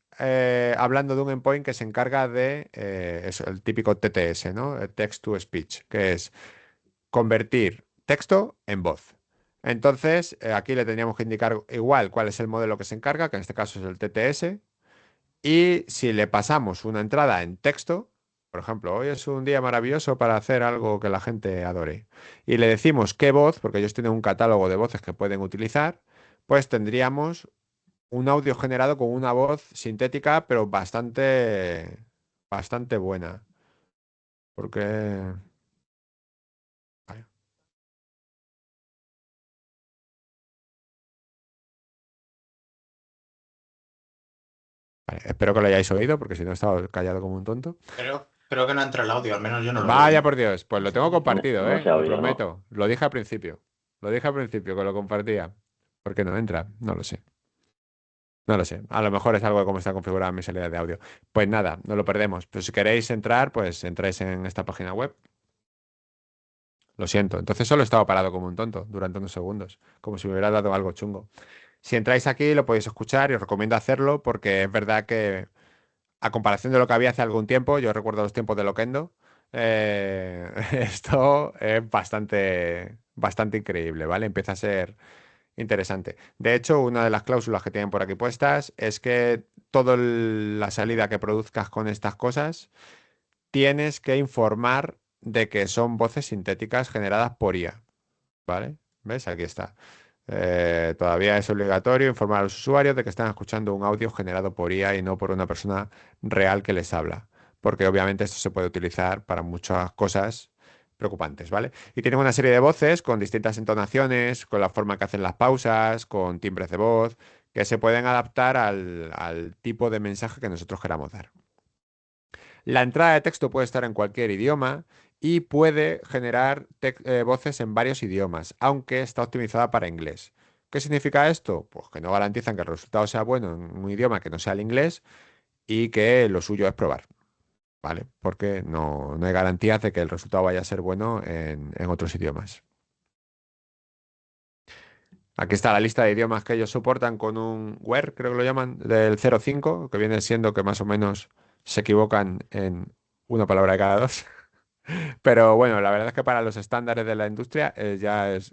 hablando de un endpoint que se encarga de eso, el típico TTS, ¿no? El text to speech, que es convertir texto en voz. Entonces, aquí le tendríamos que indicar igual cuál es el modelo que se encarga, que en este caso es el TTS, y si le pasamos una entrada en texto, por ejemplo, hoy es un día maravilloso para hacer algo que la gente adore, y le decimos qué voz, porque ellos tienen un catálogo de voces que pueden utilizar, pues tendríamos un audio generado con una voz sintética, pero bastante buena. Porque... Vale, espero que lo hayáis oído, porque si no he estado callado como un tonto. Creo que no entra el audio, al menos yo no lo Vaya oigo. por Dios, pues lo tengo No, compartido, no se ha lo oído, ¿no? prometo. Lo dije al principio. Lo dije al principio que lo compartía. ¿Por qué no entra? No lo sé. No lo sé. A lo mejor es algo de cómo está configurada mi salida de audio. Pues nada, no lo perdemos. Pero si queréis entrar, pues entráis en esta página web. Lo siento. Entonces solo he estado parado como un tonto durante unos segundos, como si me hubiera dado algo chungo. Si entráis aquí, lo podéis escuchar y os recomiendo hacerlo porque es verdad que a comparación de lo que había hace algún tiempo, yo recuerdo los tiempos de Loquendo, esto es bastante increíble, ¿vale? Empieza a ser interesante. De hecho, una de las cláusulas que tienen por aquí puestas es que toda la salida que produzcas con estas cosas, tienes que informar de que son voces sintéticas generadas por IA, ¿vale? ¿Ves? Aquí está. Todavía es obligatorio informar a los usuarios de que están escuchando un audio generado por IA y no por una persona real que les habla, porque obviamente esto se puede utilizar para muchas cosas preocupantes, ¿vale? Y tienen una serie de voces con distintas entonaciones, con la forma que hacen las pausas, con timbres de voz, que se pueden adaptar al tipo de mensaje que nosotros queramos dar. La entrada de texto puede estar en cualquier idioma y puede generar voces en varios idiomas, aunque está optimizada para inglés. ¿Qué significa esto? Pues que no garantizan que el resultado sea bueno en un idioma que no sea el inglés y que lo suyo es probar, ¿vale? Porque no hay garantías de que el resultado vaya a ser bueno en otros idiomas. Aquí está la lista de idiomas que ellos soportan con un WER, creo que lo llaman, del 0,5, que viene siendo que más o menos se equivocan en una palabra de cada dos. Pero bueno, la verdad es que para los estándares de la industria ya es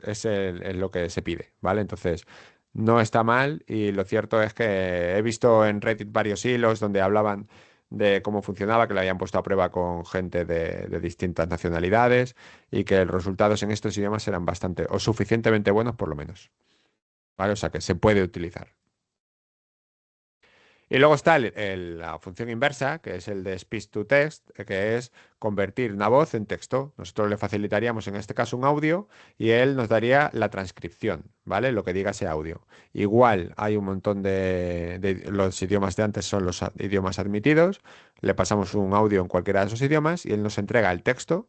lo que se pide, ¿vale? Entonces, no está mal y lo cierto es que he visto en Reddit varios hilos donde hablaban de cómo funcionaba, que lo habían puesto a prueba con gente de distintas nacionalidades y que los resultados en estos idiomas eran bastante o suficientemente buenos por lo menos, ¿vale? O sea que se puede utilizar. Y luego está la función inversa, que es el de speech to text, que es convertir una voz en texto. Nosotros le facilitaríamos en este caso un audio y él nos daría la transcripción, ¿vale? Lo que diga ese audio. Igual hay un montón los idiomas de antes son los idiomas admitidos. Le pasamos un audio en cualquiera de esos idiomas y él nos entrega el texto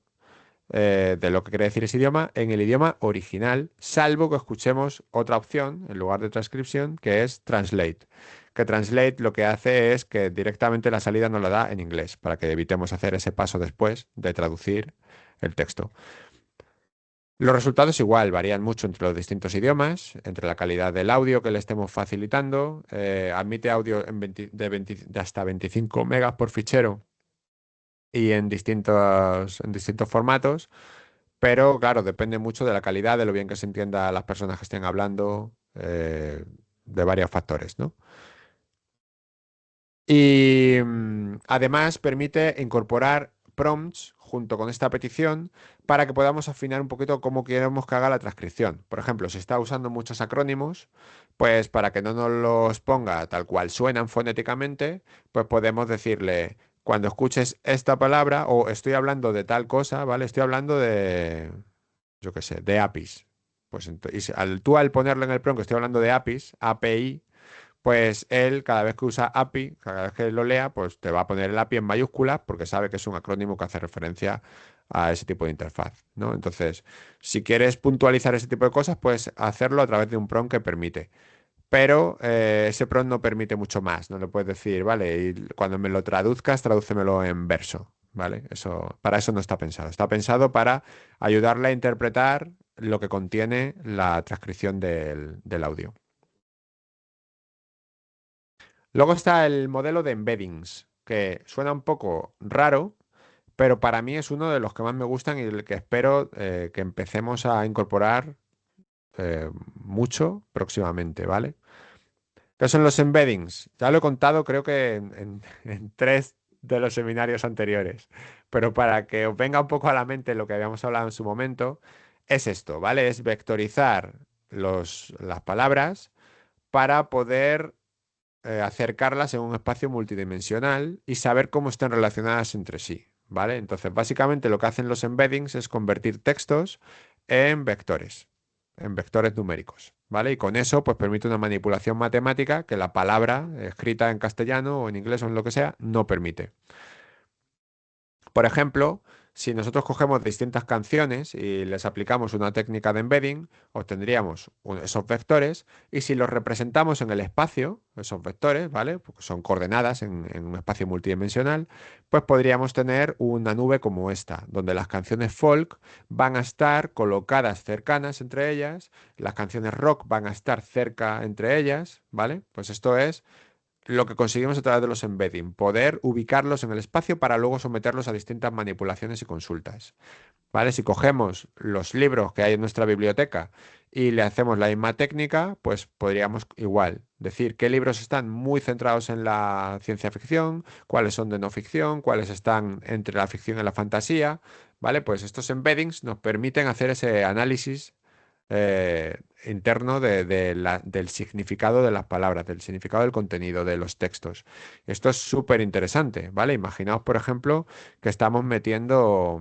de lo que quiere decir ese idioma en el idioma original, salvo que escuchemos otra opción en lugar de transcripción, que es translate. Que translate lo que hace es que directamente la salida nos la da en inglés, para que evitemos hacer ese paso después de traducir el texto. Los resultados igual varían mucho entre los distintos idiomas, entre la calidad del audio que le estemos facilitando. Admite audio de hasta 25 megas por fichero y en distintos formatos. Pero claro, depende mucho de la calidad, de lo bien que se entienda a las personas que estén hablando, de varios factores, ¿no? Y además permite incorporar prompts junto con esta petición para que podamos afinar un poquito cómo queremos que haga la transcripción. Por ejemplo, si está usando muchos acrónimos, pues para que no nos los ponga tal cual suenan fonéticamente, pues podemos decirle, cuando escuches esta palabra o estoy hablando de tal cosa, ¿vale? Estoy hablando de, yo qué sé, de APIs. Pues tú al ponerle en el prompt que estoy hablando de APIs, API, pues él cada vez que usa API, cada vez que lo lea, pues te va a poner el API en mayúsculas porque sabe que es un acrónimo que hace referencia a ese tipo de interfaz, ¿no? Entonces, si quieres puntualizar ese tipo de cosas, puedes hacerlo a través de un prompt que permite. Pero ese prompt no permite mucho más. No le puedes decir, vale, y cuando me lo traduzcas, tradúcemelo en verso, ¿vale? Para eso no está pensado. Está pensado para ayudarle a interpretar lo que contiene la transcripción del audio. Luego está el modelo de embeddings, que suena un poco raro, pero para mí es uno de los que más me gustan y el que espero que empecemos a incorporar mucho próximamente, ¿vale? ¿Qué son los embeddings? Ya lo he contado, creo que en tres de los seminarios anteriores, pero para que os venga un poco a la mente lo que habíamos hablado en su momento, es esto, ¿vale? Es vectorizar las palabras para poder acercarlas en un espacio multidimensional y saber cómo están relacionadas entre sí, ¿vale? Entonces, básicamente lo que hacen los embeddings es convertir textos en vectores, en vectores numéricos, ¿vale? Y con eso, pues permite una manipulación matemática que la palabra escrita en castellano o en inglés o en lo que sea no permite. Por ejemplo, si nosotros cogemos distintas canciones y les aplicamos una técnica de embedding, obtendríamos esos vectores y si los representamos en el espacio, esos vectores, ¿vale? Porque son coordenadas en un espacio multidimensional, pues podríamos tener una nube como esta, donde las canciones folk van a estar colocadas cercanas entre ellas, las canciones rock van a estar cerca entre ellas, ¿vale? Pues esto es lo que conseguimos a través de los embedding, poder ubicarlos en el espacio para luego someterlos a distintas manipulaciones y consultas. ¿Vale? Si cogemos los libros que hay en nuestra biblioteca y le hacemos la misma técnica, pues podríamos igual decir qué libros están muy centrados en la ciencia ficción, cuáles son de no ficción, cuáles están entre la ficción y la fantasía, ¿vale? Pues estos embeddings nos permiten hacer ese análisis interno del significado de las palabras, del significado del contenido de los textos. Esto es súper interesante, ¿vale? Imaginaos, por ejemplo, que estamos metiendo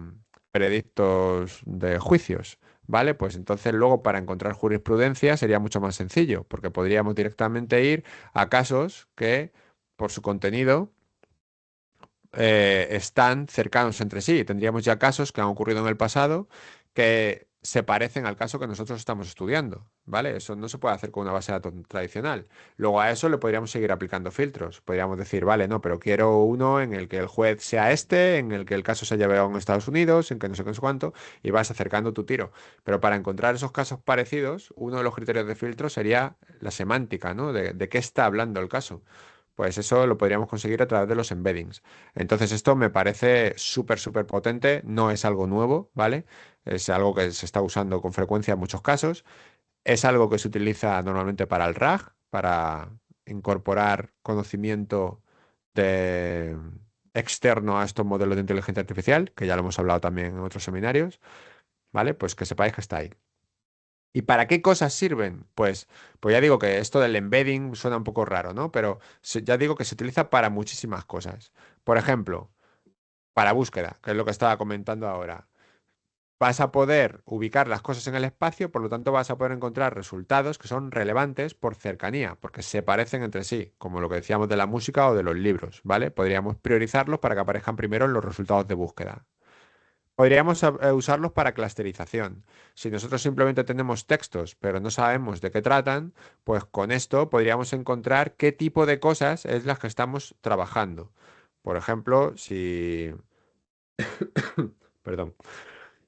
veredictos de juicios, ¿vale? Pues entonces luego para encontrar jurisprudencia sería mucho más sencillo, porque podríamos directamente ir a casos que por su contenido están cercanos entre sí. Tendríamos ya casos que han ocurrido en el pasado que se parecen al caso que nosotros estamos estudiando, ¿vale? Eso no se puede hacer con una base de datos tradicional. Luego a eso le podríamos seguir aplicando filtros. Podríamos decir, vale, no, pero quiero uno en el que el juez sea este, en el que el caso se haya llevado en Estados Unidos, en que no sé qué, no sé cuánto, y vas acercando tu tiro. Pero para encontrar esos casos parecidos, uno de los criterios de filtro sería la semántica, ¿no? De qué está hablando el caso. Pues eso lo podríamos conseguir a través de los embeddings. Entonces esto me parece súper, súper potente, no es algo nuevo, ¿vale? Es algo que se está usando con frecuencia en muchos casos. Es algo que se utiliza normalmente para el RAG, para incorporar conocimiento de- externo a estos modelos de inteligencia artificial, que ya lo hemos hablado también en otros seminarios, ¿vale? Pues que sepáis que está ahí. ¿Y para qué cosas sirven? Pues ya digo que esto del embedding suena un poco raro, ¿no? Pero ya digo que se utiliza para muchísimas cosas. Por ejemplo, para búsqueda, que es lo que estaba comentando ahora. Vas a poder ubicar las cosas en el espacio, por lo tanto vas a poder encontrar resultados que son relevantes por cercanía, porque se parecen entre sí, como lo que decíamos de la música o de los libros, ¿vale? Podríamos priorizarlos para que aparezcan primero en los resultados de búsqueda. Podríamos usarlos para clusterización. Si nosotros simplemente tenemos textos, pero no sabemos de qué tratan, pues con esto podríamos encontrar qué tipo de cosas es las que estamos trabajando. Por ejemplo, si... Perdón.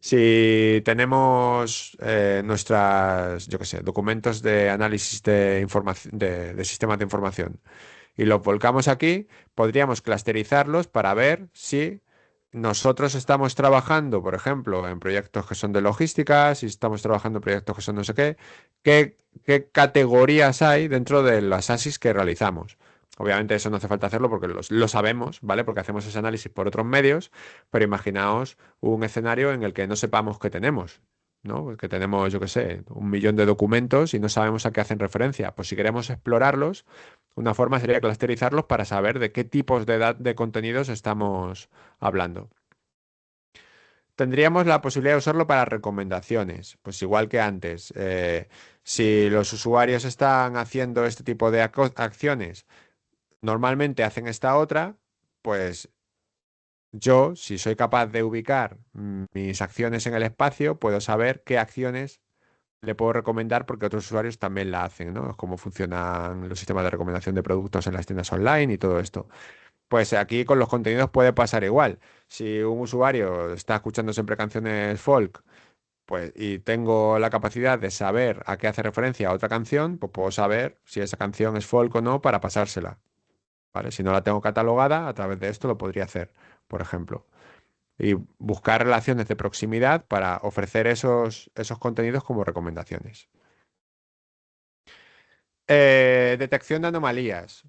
Si tenemos nuestras, yo qué sé, documentos de análisis de información, de sistemas de información y los volcamos aquí, podríamos clusterizarlos para ver si nosotros estamos trabajando, por ejemplo, en proyectos que son de logística, si estamos trabajando en proyectos que son no sé qué, qué categorías hay dentro de las ASIS que realizamos. Obviamente eso no hace falta hacerlo porque lo sabemos, ¿vale? Porque hacemos ese análisis por otros medios, pero imaginaos un escenario en el que no sepamos qué tenemos, ¿no? Que tenemos, yo qué sé, 1 millón de documentos y no sabemos a qué hacen referencia. Pues si queremos explorarlos, una forma sería clusterizarlos para saber de qué tipos de contenidos estamos hablando. Tendríamos la posibilidad de usarlo para recomendaciones, pues igual que antes. Si los usuarios están haciendo este tipo de acciones, normalmente hacen esta otra, pues yo, si soy capaz de ubicar mis acciones en el espacio, puedo saber qué acciones le puedo recomendar porque otros usuarios también la hacen, ¿no? Es cómo funcionan los sistemas de recomendación de productos en las tiendas online y todo esto. Pues aquí con los contenidos puede pasar igual. Si un usuario está escuchando siempre canciones folk, pues y tengo la capacidad de saber a qué hace referencia otra canción, pues puedo saber si esa canción es folk o no para pasársela, ¿vale? Si no la tengo catalogada, a través de esto lo podría hacer, por ejemplo. Y buscar relaciones de proximidad para ofrecer esos contenidos como recomendaciones. Detección de anomalías.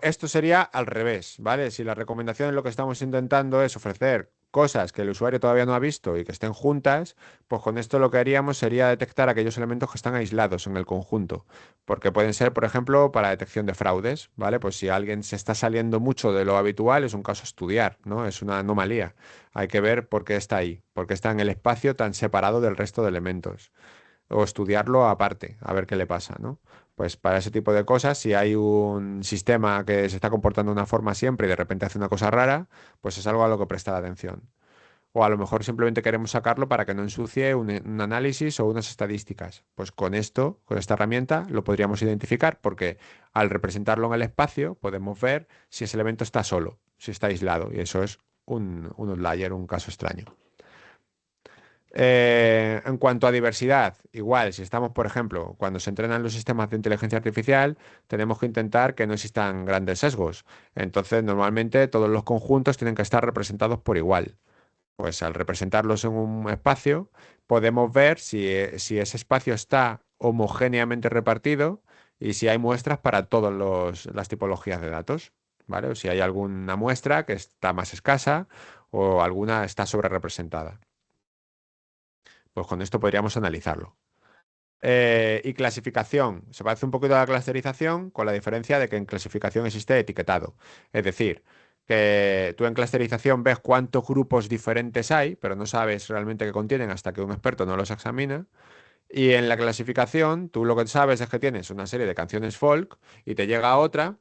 Esto sería al revés, ¿vale? Si la recomendación lo que estamos intentando es ofrecer cosas que el usuario todavía no ha visto y que estén juntas, pues con esto lo que haríamos sería detectar aquellos elementos que están aislados en el conjunto, porque pueden ser, por ejemplo, para detección de fraudes, ¿vale? Pues si alguien se está saliendo mucho de lo habitual, es un caso a estudiar, ¿no? Es una anomalía. Hay que ver por qué está ahí, por qué está en el espacio tan separado del resto de elementos o estudiarlo aparte, a ver qué le pasa, ¿no? Pues para ese tipo de cosas, si hay un sistema que se está comportando de una forma siempre y de repente hace una cosa rara, pues es algo a lo que prestar atención. O a lo mejor simplemente queremos sacarlo para que no ensucie un análisis o unas estadísticas. Pues con esto, con esta herramienta, lo podríamos identificar porque al representarlo en el espacio podemos ver si ese elemento está solo, si está aislado. Y eso es un outlier, un caso extraño. En cuanto a diversidad, igual, si estamos, por ejemplo, cuando se entrenan los sistemas de inteligencia artificial, tenemos que intentar que no existan grandes sesgos. Entonces, normalmente todos los conjuntos tienen que estar representados por igual. Pues al representarlos en un espacio, podemos ver si ese espacio está homogéneamente repartido y si hay muestras para todas las tipologías de datos, ¿vale? O si hay alguna muestra que está más escasa o alguna está sobre representada. Pues con esto podríamos analizarlo. Y clasificación. Se parece un poquito a la clusterización, con la diferencia de que en clasificación existe etiquetado. Es decir, que tú en clusterización ves cuántos grupos diferentes hay, pero no sabes realmente qué contienen hasta que un experto no los examina. Y en la clasificación, tú lo que sabes es que tienes una serie de canciones folk y te llega otra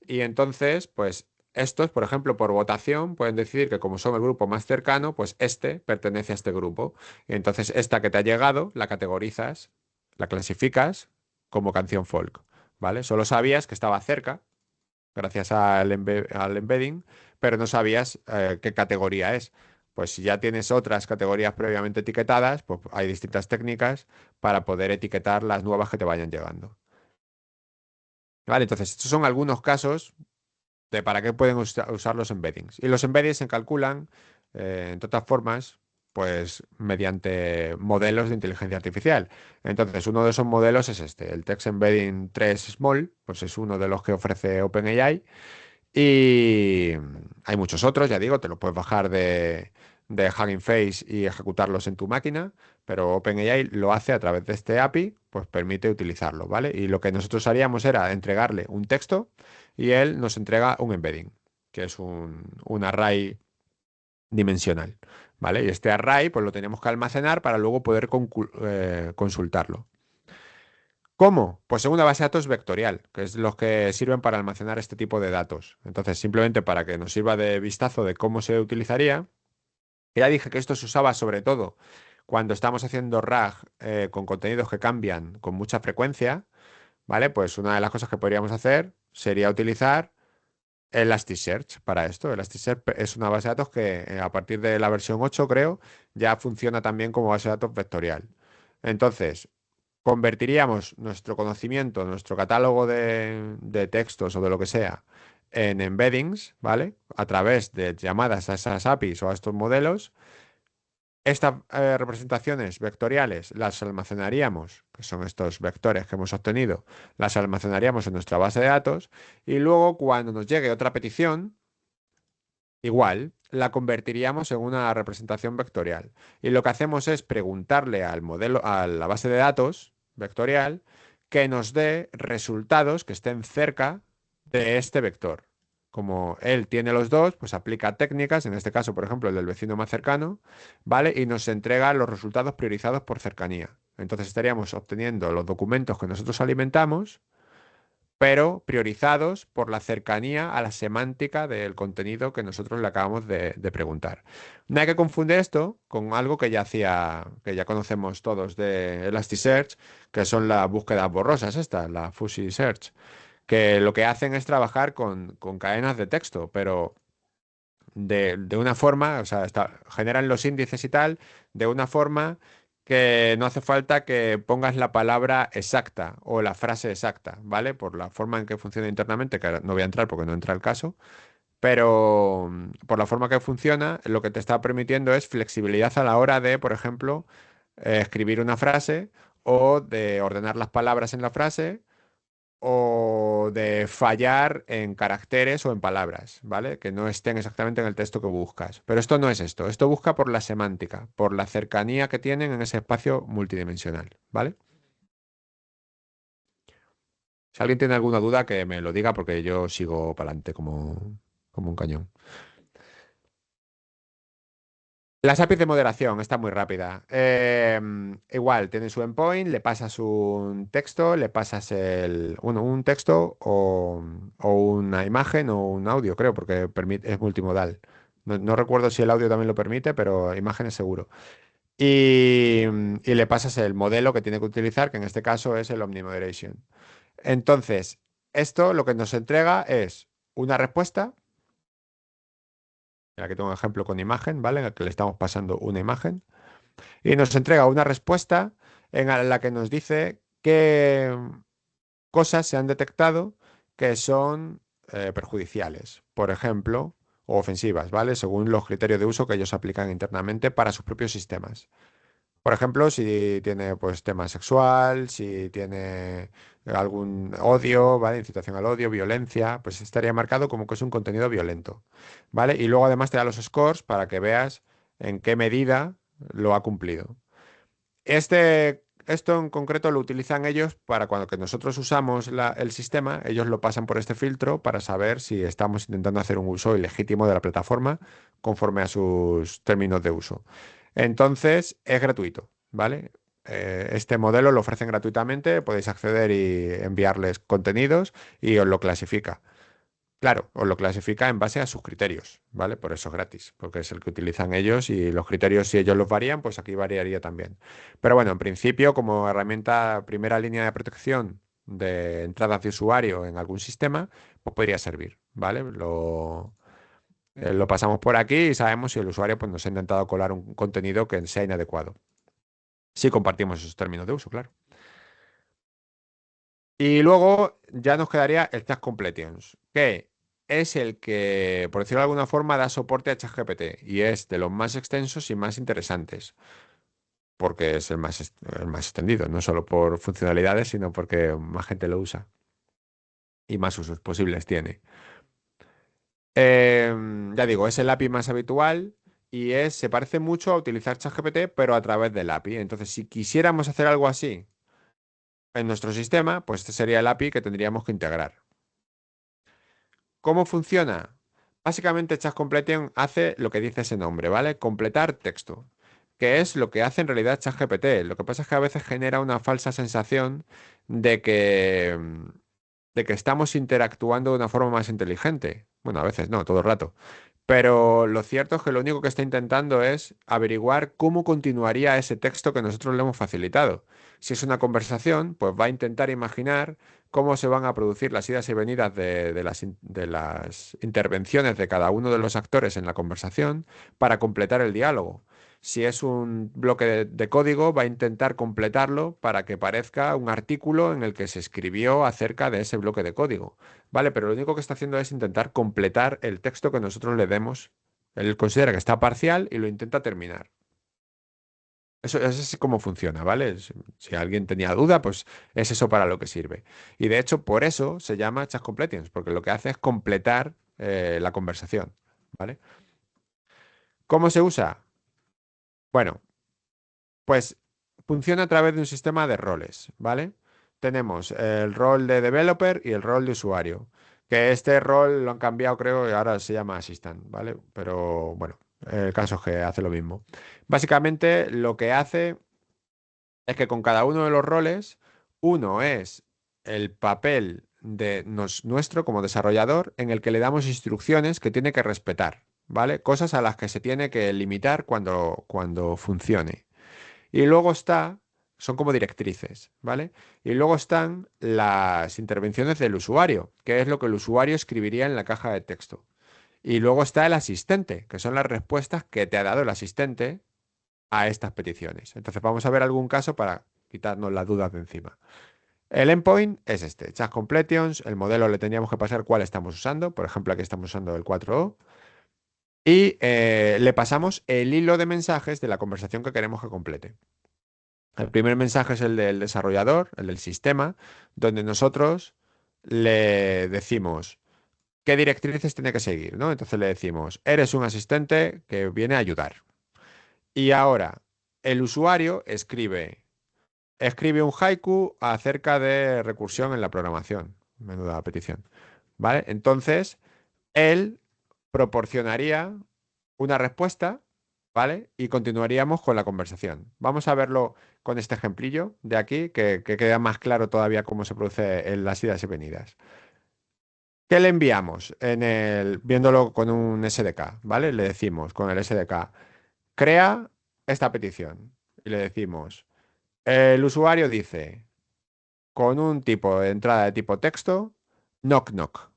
y entonces, pues estos, por ejemplo, por votación, pueden decidir que como son el grupo más cercano, pues este pertenece a este grupo. Y entonces esta que te ha llegado, la categorizas, la clasificas como canción folk, ¿vale? Solo sabías que estaba cerca, gracias al embedding, pero no sabías qué categoría es. Pues si ya tienes otras categorías previamente etiquetadas, pues hay distintas técnicas para poder etiquetar las nuevas que te vayan llegando. Vale, entonces estos son algunos casos de para qué pueden usar los embeddings. Y los embeddings se calculan, entre otras formas, pues mediante modelos de inteligencia artificial. Entonces, uno de esos modelos es este, el Text Embedding 3 Small, pues es uno de los que ofrece OpenAI. Y hay muchos otros, ya digo, te lo puedes bajar de Hugging Face y ejecutarlos en tu máquina, pero OpenAI lo hace a través de este API, pues permite utilizarlo, ¿vale? Y lo que nosotros haríamos era entregarle un texto y él nos entrega un embedding, que es un array dimensional, ¿vale? Y este array pues lo tenemos que almacenar para luego poder consultarlo. ¿Cómo? Pues en una base de datos vectorial, que es los que sirven para almacenar este tipo de datos. Entonces, simplemente para que nos sirva de vistazo de cómo se utilizaría, ya dije que esto se usaba sobre todo cuando estamos haciendo RAG con contenidos que cambian con mucha frecuencia, ¿vale? Pues una de las cosas que podríamos hacer sería utilizar Elasticsearch para esto. Elasticsearch es una base de datos que a partir de la versión 8, creo, ya funciona también como base de datos vectorial. Entonces, convertiríamos nuestro conocimiento, nuestro catálogo de textos o de lo que sea, en embeddings, ¿vale? A través de llamadas a esas APIs o a estos modelos. Estas representaciones vectoriales las almacenaríamos, que son estos vectores que hemos obtenido, las almacenaríamos en nuestra base de datos y luego cuando nos llegue otra petición, igual, la convertiríamos en una representación vectorial. Y lo que hacemos es preguntarle al modelo, a la base de datos vectorial, que nos dé resultados que estén cerca de este vector. Como él tiene los dos, pues aplica técnicas, en este caso, por ejemplo, el del vecino más cercano, ¿vale? Y nos entrega los resultados priorizados por cercanía. Entonces estaríamos obteniendo los documentos que nosotros alimentamos, pero priorizados por la cercanía a la semántica del contenido que nosotros le acabamos de preguntar. No hay que confundir esto con algo que ya hacía, que ya conocemos todos de Elasticsearch, que son las búsquedas borrosas estas, la Fuzzy Search, que lo que hacen es trabajar con cadenas de texto, pero de una forma, o sea, generan los índices y tal, de una forma que no hace falta que pongas la palabra exacta o la frase exacta, ¿vale? Por la forma en que funciona internamente, que ahora no voy a entrar porque no entra el caso, pero por la forma que funciona, lo que te está permitiendo es flexibilidad a la hora de, por ejemplo, escribir una frase o de ordenar las palabras en la frase o de fallar en caracteres o en palabras, ¿vale? Que no estén exactamente en el texto que buscas. Pero esto no es esto. Esto busca por la semántica, por la cercanía que tienen en ese espacio multidimensional, ¿vale? Si alguien tiene alguna duda, que me lo diga porque yo sigo para adelante como un cañón. Las APIs de moderación, está muy rápida. Igual, tienes su endpoint, le pasas un texto, le pasas un texto o una imagen o un audio, creo, porque es multimodal. No recuerdo si el audio también lo permite, pero imágenes seguro. Y le pasas el modelo que tiene que utilizar, que en este caso es el Omnimoderation. Entonces, esto lo que nos entrega es una respuesta. Aquí tengo un ejemplo con imagen, ¿vale? En el que le estamos pasando una imagen. Y nos entrega una respuesta en la que nos dice qué cosas se han detectado que son perjudiciales, por ejemplo, o ofensivas, ¿vale? Según los criterios de uso que ellos aplican internamente para sus propios sistemas. Por ejemplo, si tiene pues tema sexual, si tiene algún odio, ¿vale? Incitación al odio, violencia, pues estaría marcado como que es un contenido violento, ¿vale? Y luego además te da los scores para que veas en qué medida lo ha cumplido. Esto en concreto lo utilizan ellos para cuando que nosotros usamos el sistema, ellos lo pasan por este filtro para saber si estamos intentando hacer un uso ilegítimo de la plataforma conforme a sus términos de uso. Entonces, es gratuito, ¿vale? Este modelo lo ofrecen gratuitamente, podéis acceder y enviarles contenidos y os lo clasifica. Claro, os lo clasifica en base a sus criterios, ¿vale? Por eso es gratis, porque es el que utilizan ellos y los criterios, si ellos los varían, pues aquí variaría también. Pero bueno, en principio, como herramienta, primera línea de protección de entradas de usuario en algún sistema, pues podría servir, ¿vale? Lo pasamos por aquí y sabemos si el usuario pues, nos ha intentado colar un contenido que sea inadecuado. Si compartimos esos términos de uso, claro. Y luego ya nos quedaría el Task Completions, que es el que, por decirlo de alguna forma, da soporte a ChatGPT y es de los más extensos y más interesantes, porque es el más extendido, no solo por funcionalidades, sino porque más gente lo usa y más usos posibles tiene. Ya digo, es el API más habitual y se parece mucho a utilizar ChatGPT, pero a través del API. Entonces, si quisiéramos hacer algo así en nuestro sistema, pues este sería el API que tendríamos que integrar. ¿Cómo funciona? Básicamente, Chat Completion hace lo que dice ese nombre, ¿vale? Completar texto, que es lo que hace en realidad ChatGPT. Lo que pasa es que a veces genera una falsa sensación de que, de que estamos interactuando de una forma más inteligente. Bueno, a veces no, todo el rato. Pero lo cierto es que lo único que está intentando es averiguar cómo continuaría ese texto que nosotros le hemos facilitado. Si es una conversación, pues va a intentar imaginar cómo se van a producir las idas y venidas de las intervenciones de cada uno de los actores en la conversación para completar el diálogo. Si es un bloque de código, va a intentar completarlo para que parezca un artículo en el que se escribió acerca de ese bloque de código. ¿Vale? Pero lo único que está haciendo es intentar completar el texto que nosotros le demos. Él considera que está parcial y lo intenta terminar. Eso es cómo funciona, ¿vale? Si alguien tenía duda, pues es eso para lo que sirve. Y de hecho, por eso se llama Chat Completions, porque lo que hace es completar la conversación, ¿vale? ¿Cómo se usa? Bueno, pues funciona a través de un sistema de roles, ¿vale? Tenemos el rol de developer y el rol de usuario, que este rol lo han cambiado, creo, y ahora se llama Assistant, ¿vale? Pero bueno, el caso es que hace lo mismo. Básicamente lo que hace es que con cada uno de los roles, uno es el papel de nuestro como desarrollador en el que le damos instrucciones que tiene que respetar, ¿vale? Cosas a las que se tiene que limitar cuando funcione. Y luego son como directrices, ¿vale? Y luego están las intervenciones del usuario, que es lo que el usuario escribiría en la caja de texto. Y luego está el asistente, que son las respuestas que te ha dado el asistente a estas peticiones. Entonces vamos a ver algún caso para quitarnos las dudas de encima. El endpoint es este, Chat Completions, el modelo le tendríamos que pasar cuál estamos usando, por ejemplo aquí estamos usando el 4O, y le pasamos el hilo de mensajes de la conversación que queremos que complete. El primer mensaje es el del desarrollador, el del sistema, donde nosotros le decimos qué directrices tiene que seguir, ¿no? Entonces le decimos, eres un asistente que viene a ayudar. Y ahora, el usuario escribe un haiku acerca de recursión en la programación. Menuda petición. ¿Vale? Entonces, él proporcionaría una respuesta, ¿vale? Y continuaríamos con la conversación. Vamos a verlo con este ejemplillo de aquí, que queda más claro todavía cómo se produce en las idas y venidas. ¿Qué le enviamos viéndolo con un SDK, ¿vale? Le decimos con el SDK, crea esta petición. Y le decimos, el usuario dice, con un tipo de entrada de tipo texto, knock knock.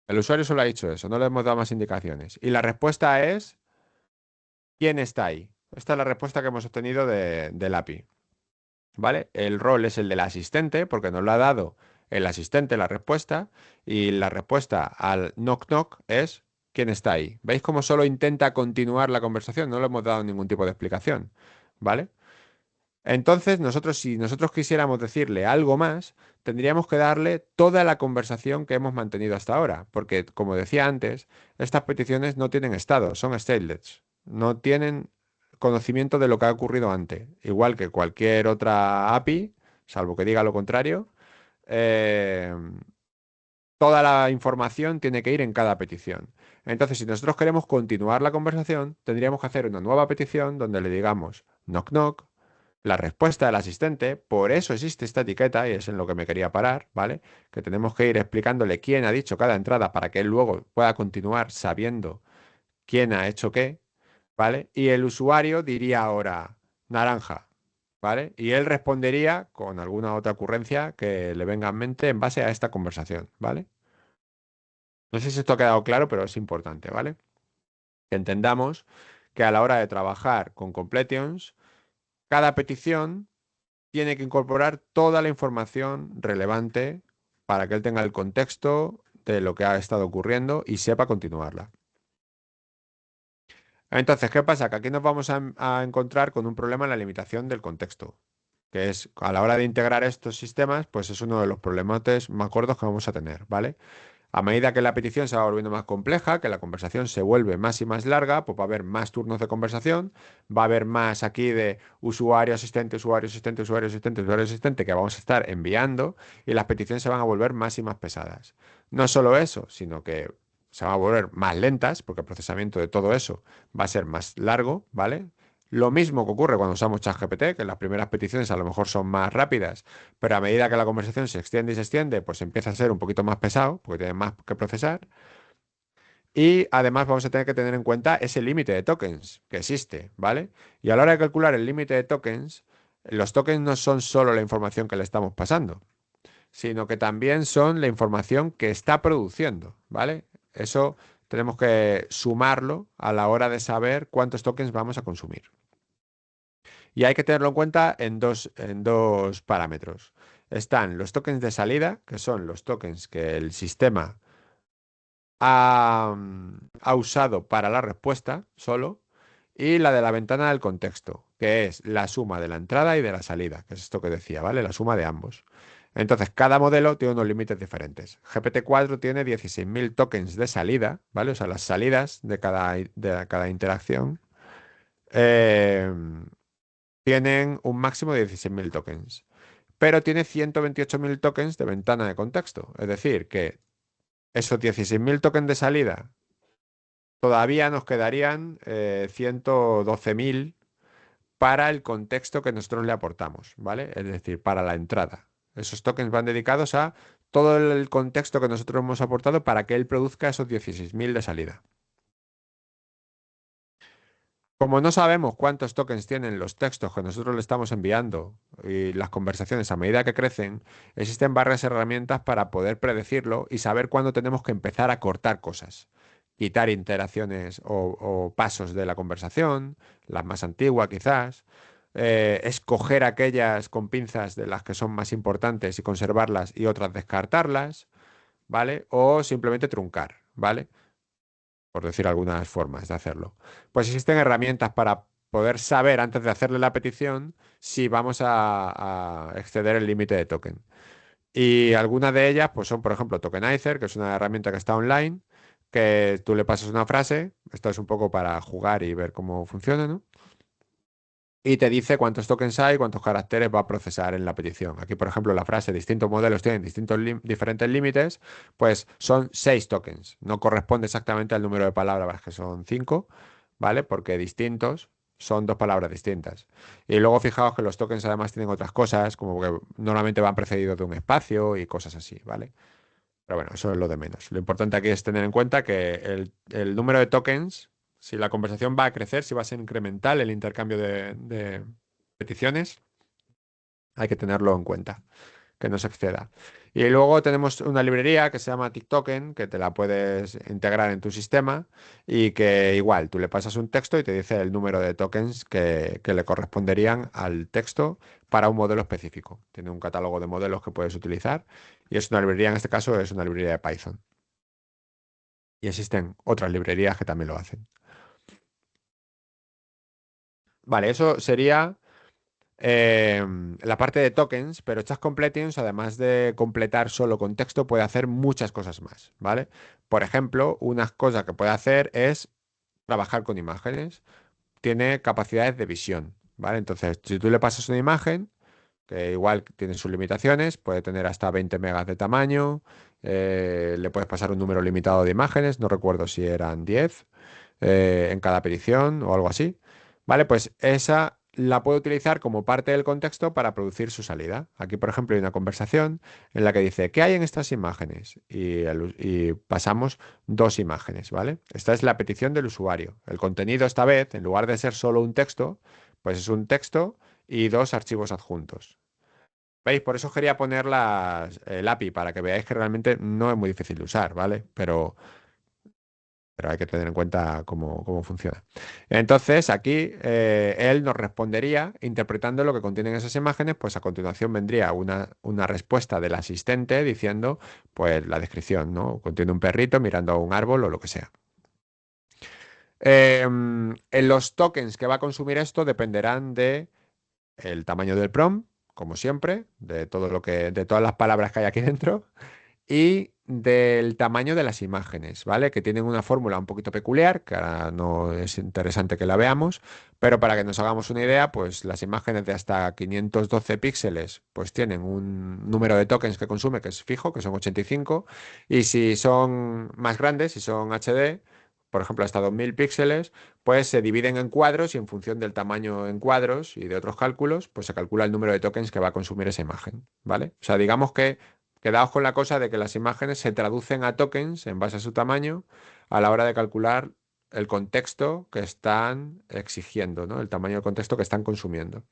El usuario solo ha dicho eso, no le hemos dado más indicaciones. Y la respuesta es, ¿quién está ahí? Esta es la respuesta que hemos obtenido del API. ¿Vale? El rol es el del asistente, porque nos lo ha dado el asistente la respuesta, y la respuesta al knock knock es ¿quién está ahí? ¿Veis cómo solo intenta continuar la conversación? No le hemos dado ningún tipo de explicación. ¿Vale? Entonces, si nosotros quisiéramos decirle algo más, tendríamos que darle toda la conversación que hemos mantenido hasta ahora, porque, como decía antes, estas peticiones no tienen estado, son statelets, no tienen conocimiento de lo que ha ocurrido antes, igual que cualquier otra API, salvo que diga lo contrario, eh, toda la información tiene que ir en cada petición. Entonces, si nosotros queremos continuar la conversación, tendríamos que hacer una nueva petición donde le digamos knock knock la respuesta del asistente, por eso existe esta etiqueta y es en lo que me quería parar, ¿vale? Que tenemos que ir explicándole quién ha dicho cada entrada para que él luego pueda continuar sabiendo quién ha hecho qué, ¿vale? Y el usuario diría ahora naranja, ¿vale? Y él respondería con alguna otra ocurrencia que le venga en mente en base a esta conversación, ¿vale? No sé si esto ha quedado claro, pero es importante, ¿vale? Que entendamos que a la hora de trabajar con completions, cada petición tiene que incorporar toda la información relevante para que él tenga el contexto de lo que ha estado ocurriendo y sepa continuarla. Entonces, ¿qué pasa? Que aquí nos vamos a encontrar con un problema en la limitación del contexto, que es a la hora de integrar estos sistemas, pues es uno de los problemates más gordos que vamos a tener, ¿vale? A medida que la petición se va volviendo más compleja, que la conversación se vuelve más y más larga, pues va a haber más turnos de conversación, va a haber más aquí de usuario, asistente, usuario, asistente, usuario, asistente, usuario, asistente que vamos a estar enviando y las peticiones se van a volver más y más pesadas. No solo eso, sino que se van a volver más lentas porque el procesamiento de todo eso va a ser más largo, ¿vale? Lo mismo que ocurre cuando usamos ChatGPT, que las primeras peticiones a lo mejor son más rápidas, pero a medida que la conversación se extiende y se extiende, pues empieza a ser un poquito más pesado, porque tiene más que procesar. Y además vamos a tener que tener en cuenta ese límite de tokens que existe, ¿vale? Y a la hora de calcular el límite de tokens, los tokens no son solo la información que le estamos pasando, sino que también son la información que está produciendo, ¿vale? Eso tenemos que sumarlo a la hora de saber cuántos tokens vamos a consumir. Y hay que tenerlo en cuenta en dos parámetros. Están los tokens de salida, que son los tokens que el sistema ha usado para la respuesta solo, y la de la ventana del contexto, que es la suma de la entrada y de la salida, que es esto que decía, ¿vale? La suma de ambos. Entonces, cada modelo tiene unos límites diferentes. GPT-4 tiene 16.000 tokens de salida, ¿vale? O sea, las salidas de cada interacción. Eh, Tienen un máximo de 16.000 tokens, pero tiene 128.000 tokens de ventana de contexto. Es decir, que esos 16.000 tokens de salida todavía nos quedarían 112.000 para el contexto que nosotros le aportamos, ¿vale? Es decir, para la entrada. Esos tokens van dedicados a todo el contexto que nosotros hemos aportado para que él produzca esos 16.000 de salida. Como no sabemos cuántos tokens tienen los textos que nosotros le estamos enviando y las conversaciones a medida que crecen, existen varias herramientas para poder predecirlo y saber cuándo tenemos que empezar a cortar cosas, quitar interacciones o pasos de la conversación, las más antiguas quizás, escoger aquellas con pinzas de las que son más importantes y conservarlas y otras descartarlas, ¿vale? O simplemente truncar, ¿vale? Por decir algunas formas de hacerlo. Pues existen herramientas para poder saber antes de hacerle la petición si vamos a exceder el límite de token. Y algunas de ellas pues son, por ejemplo, Tokenizer, que es una herramienta que está online, que tú le pasas una frase, esto es un poco para jugar y ver cómo funciona, ¿no? Y te dice cuántos tokens hay, cuántos caracteres va a procesar en la petición. Aquí, por ejemplo, la frase distintos modelos tienen diferentes límites, pues son 6 tokens. No corresponde exactamente al número de palabras, que son 5, ¿vale? Porque distintos son dos palabras distintas. Y luego fijaos que los tokens además tienen otras cosas, como que normalmente van precedidos de un espacio y cosas así, ¿vale? Pero bueno, eso es lo de menos. Lo importante aquí es tener en cuenta que el número de tokens, si la conversación va a crecer, si va a ser incremental el intercambio de peticiones, hay que tenerlo en cuenta, que no se exceda. Y luego tenemos una librería que se llama TikToken, que te la puedes integrar en tu sistema y que igual, tú le pasas un texto y te dice el número de tokens que le corresponderían al texto para un modelo específico. Tiene un catálogo de modelos que puedes utilizar y es una librería, en este caso es una librería de Python. Y existen otras librerías que también lo hacen. Vale, eso sería eh, la parte de tokens, pero Chat Completings, además de completar solo con texto, puede hacer muchas cosas más, ¿vale? Por ejemplo, una cosa que puede hacer es trabajar con imágenes. Tiene capacidades de visión, ¿vale? Entonces, si tú le pasas una imagen, que igual tiene sus limitaciones, puede tener hasta 20 megas de tamaño, le puedes pasar un número limitado de imágenes, no recuerdo si eran 10 en cada petición o algo así, ¿vale? Pues esa la puede utilizar como parte del contexto para producir su salida. Aquí, por ejemplo, hay una conversación en la que dice, ¿qué hay en estas imágenes? Y pasamos dos imágenes, ¿vale? Esta es la petición del usuario. El contenido esta vez, en lugar de ser solo un texto, pues es un texto y dos archivos adjuntos. ¿Veis? Por eso quería poner el API, para que veáis que realmente no es muy difícil de usar, ¿vale? Pero hay que tener en cuenta cómo funciona. Entonces, aquí él nos respondería interpretando lo que contienen esas imágenes, pues a continuación vendría una respuesta del asistente diciendo, pues la descripción, ¿no? Contiene un perrito mirando a un árbol o lo que sea. En los tokens que va a consumir esto dependerán de el tamaño del prompt, como siempre, de todo de todas las palabras que hay aquí dentro, y del tamaño de las imágenes, ¿vale? Que tienen una fórmula un poquito peculiar, que ahora no es interesante que la veamos, pero para que nos hagamos una idea, pues las imágenes de hasta 512 píxeles, pues tienen un número de tokens que consume que es fijo, que son 85, y si son más grandes, si son HD, por ejemplo, hasta 2000 píxeles, pues se dividen en cuadros y en función del tamaño en cuadros y de otros cálculos, pues se calcula el número de tokens que va a consumir esa imagen, ¿vale? O sea, digamos que quedaos con la cosa de que las imágenes se traducen a tokens en base a su tamaño a la hora de calcular el contexto que están exigiendo, ¿no? El tamaño del contexto que están consumiendo.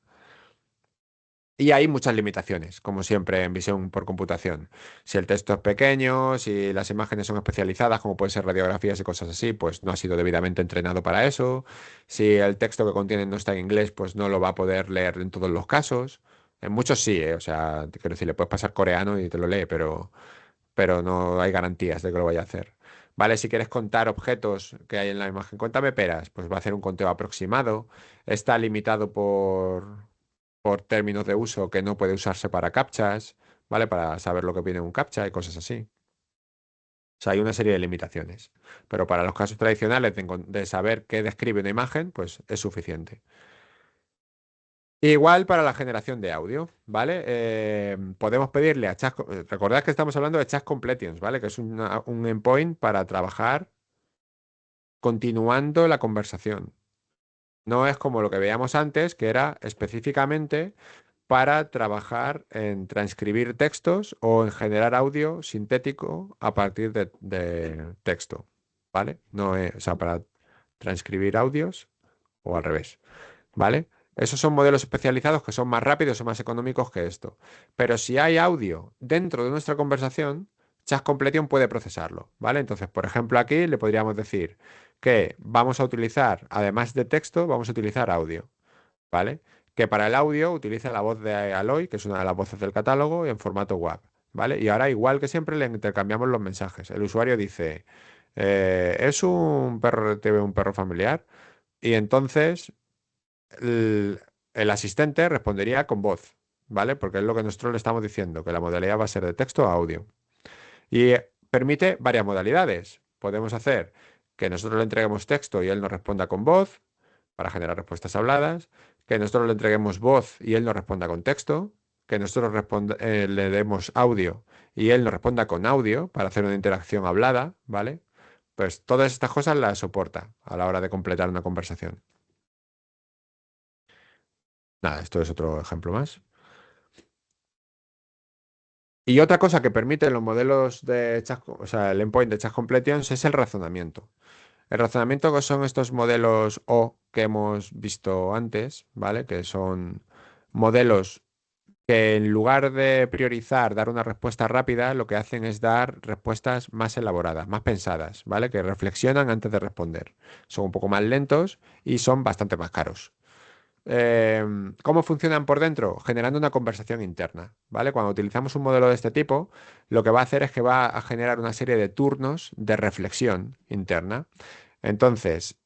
Y hay muchas limitaciones, como siempre en visión por computación. Si el texto es pequeño, si las imágenes son especializadas, como pueden ser radiografías y cosas así, pues no ha sido debidamente entrenado para eso. Si el texto que contiene no está en inglés, pues no lo va a poder leer en todos los casos. En muchos sí, ¿eh? O sea, quiero decir, le puedes pasar coreano y te lo lee, pero no hay garantías de que lo vaya a hacer. Vale, si quieres contar objetos que hay en la imagen, cuéntame peras, pues va a hacer un conteo aproximado. Está limitado por términos de uso que no puede usarse para captchas, ¿vale? Para saber lo que viene en un captcha y cosas así. O sea, hay una serie de limitaciones. Pero para los casos tradicionales de saber qué describe una imagen, pues es suficiente. Igual para la generación de audio, ¿vale? Podemos pedirle a recordad que estamos hablando de Chat Completions, ¿vale? Que es un endpoint para trabajar continuando la conversación. No es como lo que veíamos antes, que era específicamente para trabajar en transcribir textos o en generar audio sintético a partir de texto, ¿vale? No es, o sea, para transcribir audios o al revés. ¿Vale? Esos son modelos especializados que son más rápidos o más económicos que esto. Pero si hay audio dentro de nuestra conversación, Chat Completion puede procesarlo, ¿vale? Entonces, por ejemplo, aquí le podríamos decir que vamos a utilizar, además de texto, vamos a utilizar audio, ¿vale? Que para el audio utiliza la voz de Aloy, que es una de las voces del catálogo, en formato WAV, ¿vale? Y ahora, igual que siempre, le intercambiamos los mensajes. El usuario dice, ¿es un perro, TV un perro familiar? Y entonces el asistente respondería con voz, ¿vale? Porque es lo que nosotros le estamos diciendo, que la modalidad va a ser de texto a audio. Y permite varias modalidades. Podemos hacer que nosotros le entreguemos texto y él nos responda con voz para generar respuestas habladas, que nosotros le entreguemos voz y él nos responda con texto, que nosotros le demos audio y él nos responda con audio para hacer una interacción hablada, ¿vale? Pues todas estas cosas las soporta a la hora de completar una conversación. Nada, esto es otro ejemplo más. Y otra cosa que permiten los modelos de o sea, el endpoint de Chat Completions es el razonamiento. El razonamiento que son estos modelos O que hemos visto antes, ¿vale? Que son modelos que en lugar de priorizar dar una respuesta rápida, lo que hacen es dar respuestas más elaboradas, más pensadas, ¿vale? Que reflexionan antes de responder. Son un poco más lentos y son bastante más caros. ¿Cómo funcionan por dentro? Generando una conversación interna, ¿vale? Cuando utilizamos un modelo de este tipo, lo que va a hacer es que va a generar una serie de turnos de reflexión interna. Entonces,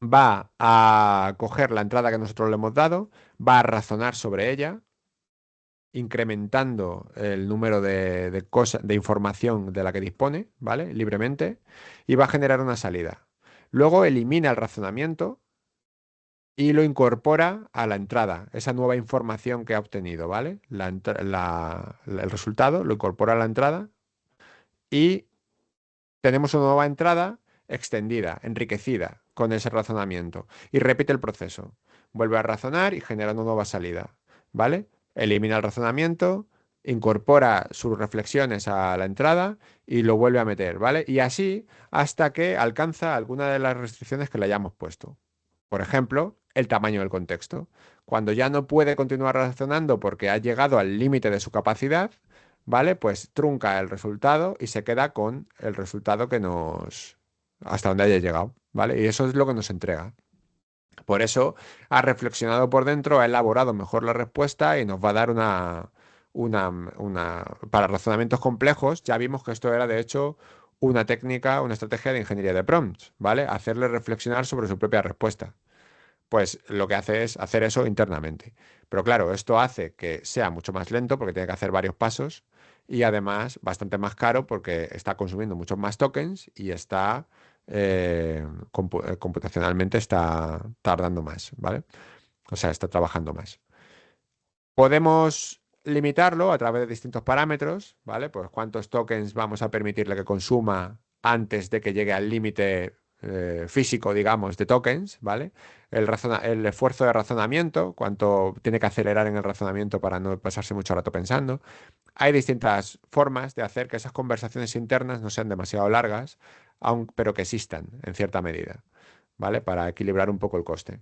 va a coger la entrada que nosotros le hemos dado, va a razonar sobre ella, incrementando el número de cosas, de información de la que dispone, ¿vale? Libremente, y va a generar una salida. Luego elimina el razonamiento y lo incorpora a la entrada, esa nueva información que ha obtenido, ¿vale? El resultado lo incorpora a la entrada y tenemos una nueva entrada extendida, enriquecida con ese razonamiento y repite el proceso. Vuelve a razonar y genera una nueva salida, ¿vale? Elimina el razonamiento, incorpora sus reflexiones a la entrada y lo vuelve a meter, ¿vale? Y así hasta que alcanza alguna de las restricciones que le hayamos puesto. Por ejemplo, el tamaño del contexto. Cuando ya no puede continuar razonando porque ha llegado al límite de su capacidad, ¿vale? Pues trunca el resultado y se queda con el resultado hasta donde haya llegado, ¿vale? Y eso es lo que nos entrega. Por eso ha reflexionado por dentro, ha elaborado mejor la respuesta y nos va a dar para razonamientos complejos, ya vimos que esto era de hecho una técnica, una estrategia de ingeniería de prompts, ¿vale? Hacerle reflexionar sobre su propia respuesta. Pues lo que hace es hacer eso internamente. Pero claro, esto hace que sea mucho más lento porque tiene que hacer varios pasos y además bastante más caro porque está consumiendo muchos más tokens y está computacionalmente está tardando más, ¿vale? O sea, está trabajando más. Podemos limitarlo a través de distintos parámetros, ¿vale? Pues cuántos tokens vamos a permitirle que consuma antes de que llegue al límite físico, digamos, de tokens, ¿vale? El esfuerzo de razonamiento, cuánto tiene que acelerar en el razonamiento para no pasarse mucho rato pensando. Hay distintas formas de hacer que esas conversaciones internas no sean demasiado largas, pero que existan en cierta medida, ¿vale? Para equilibrar un poco el coste.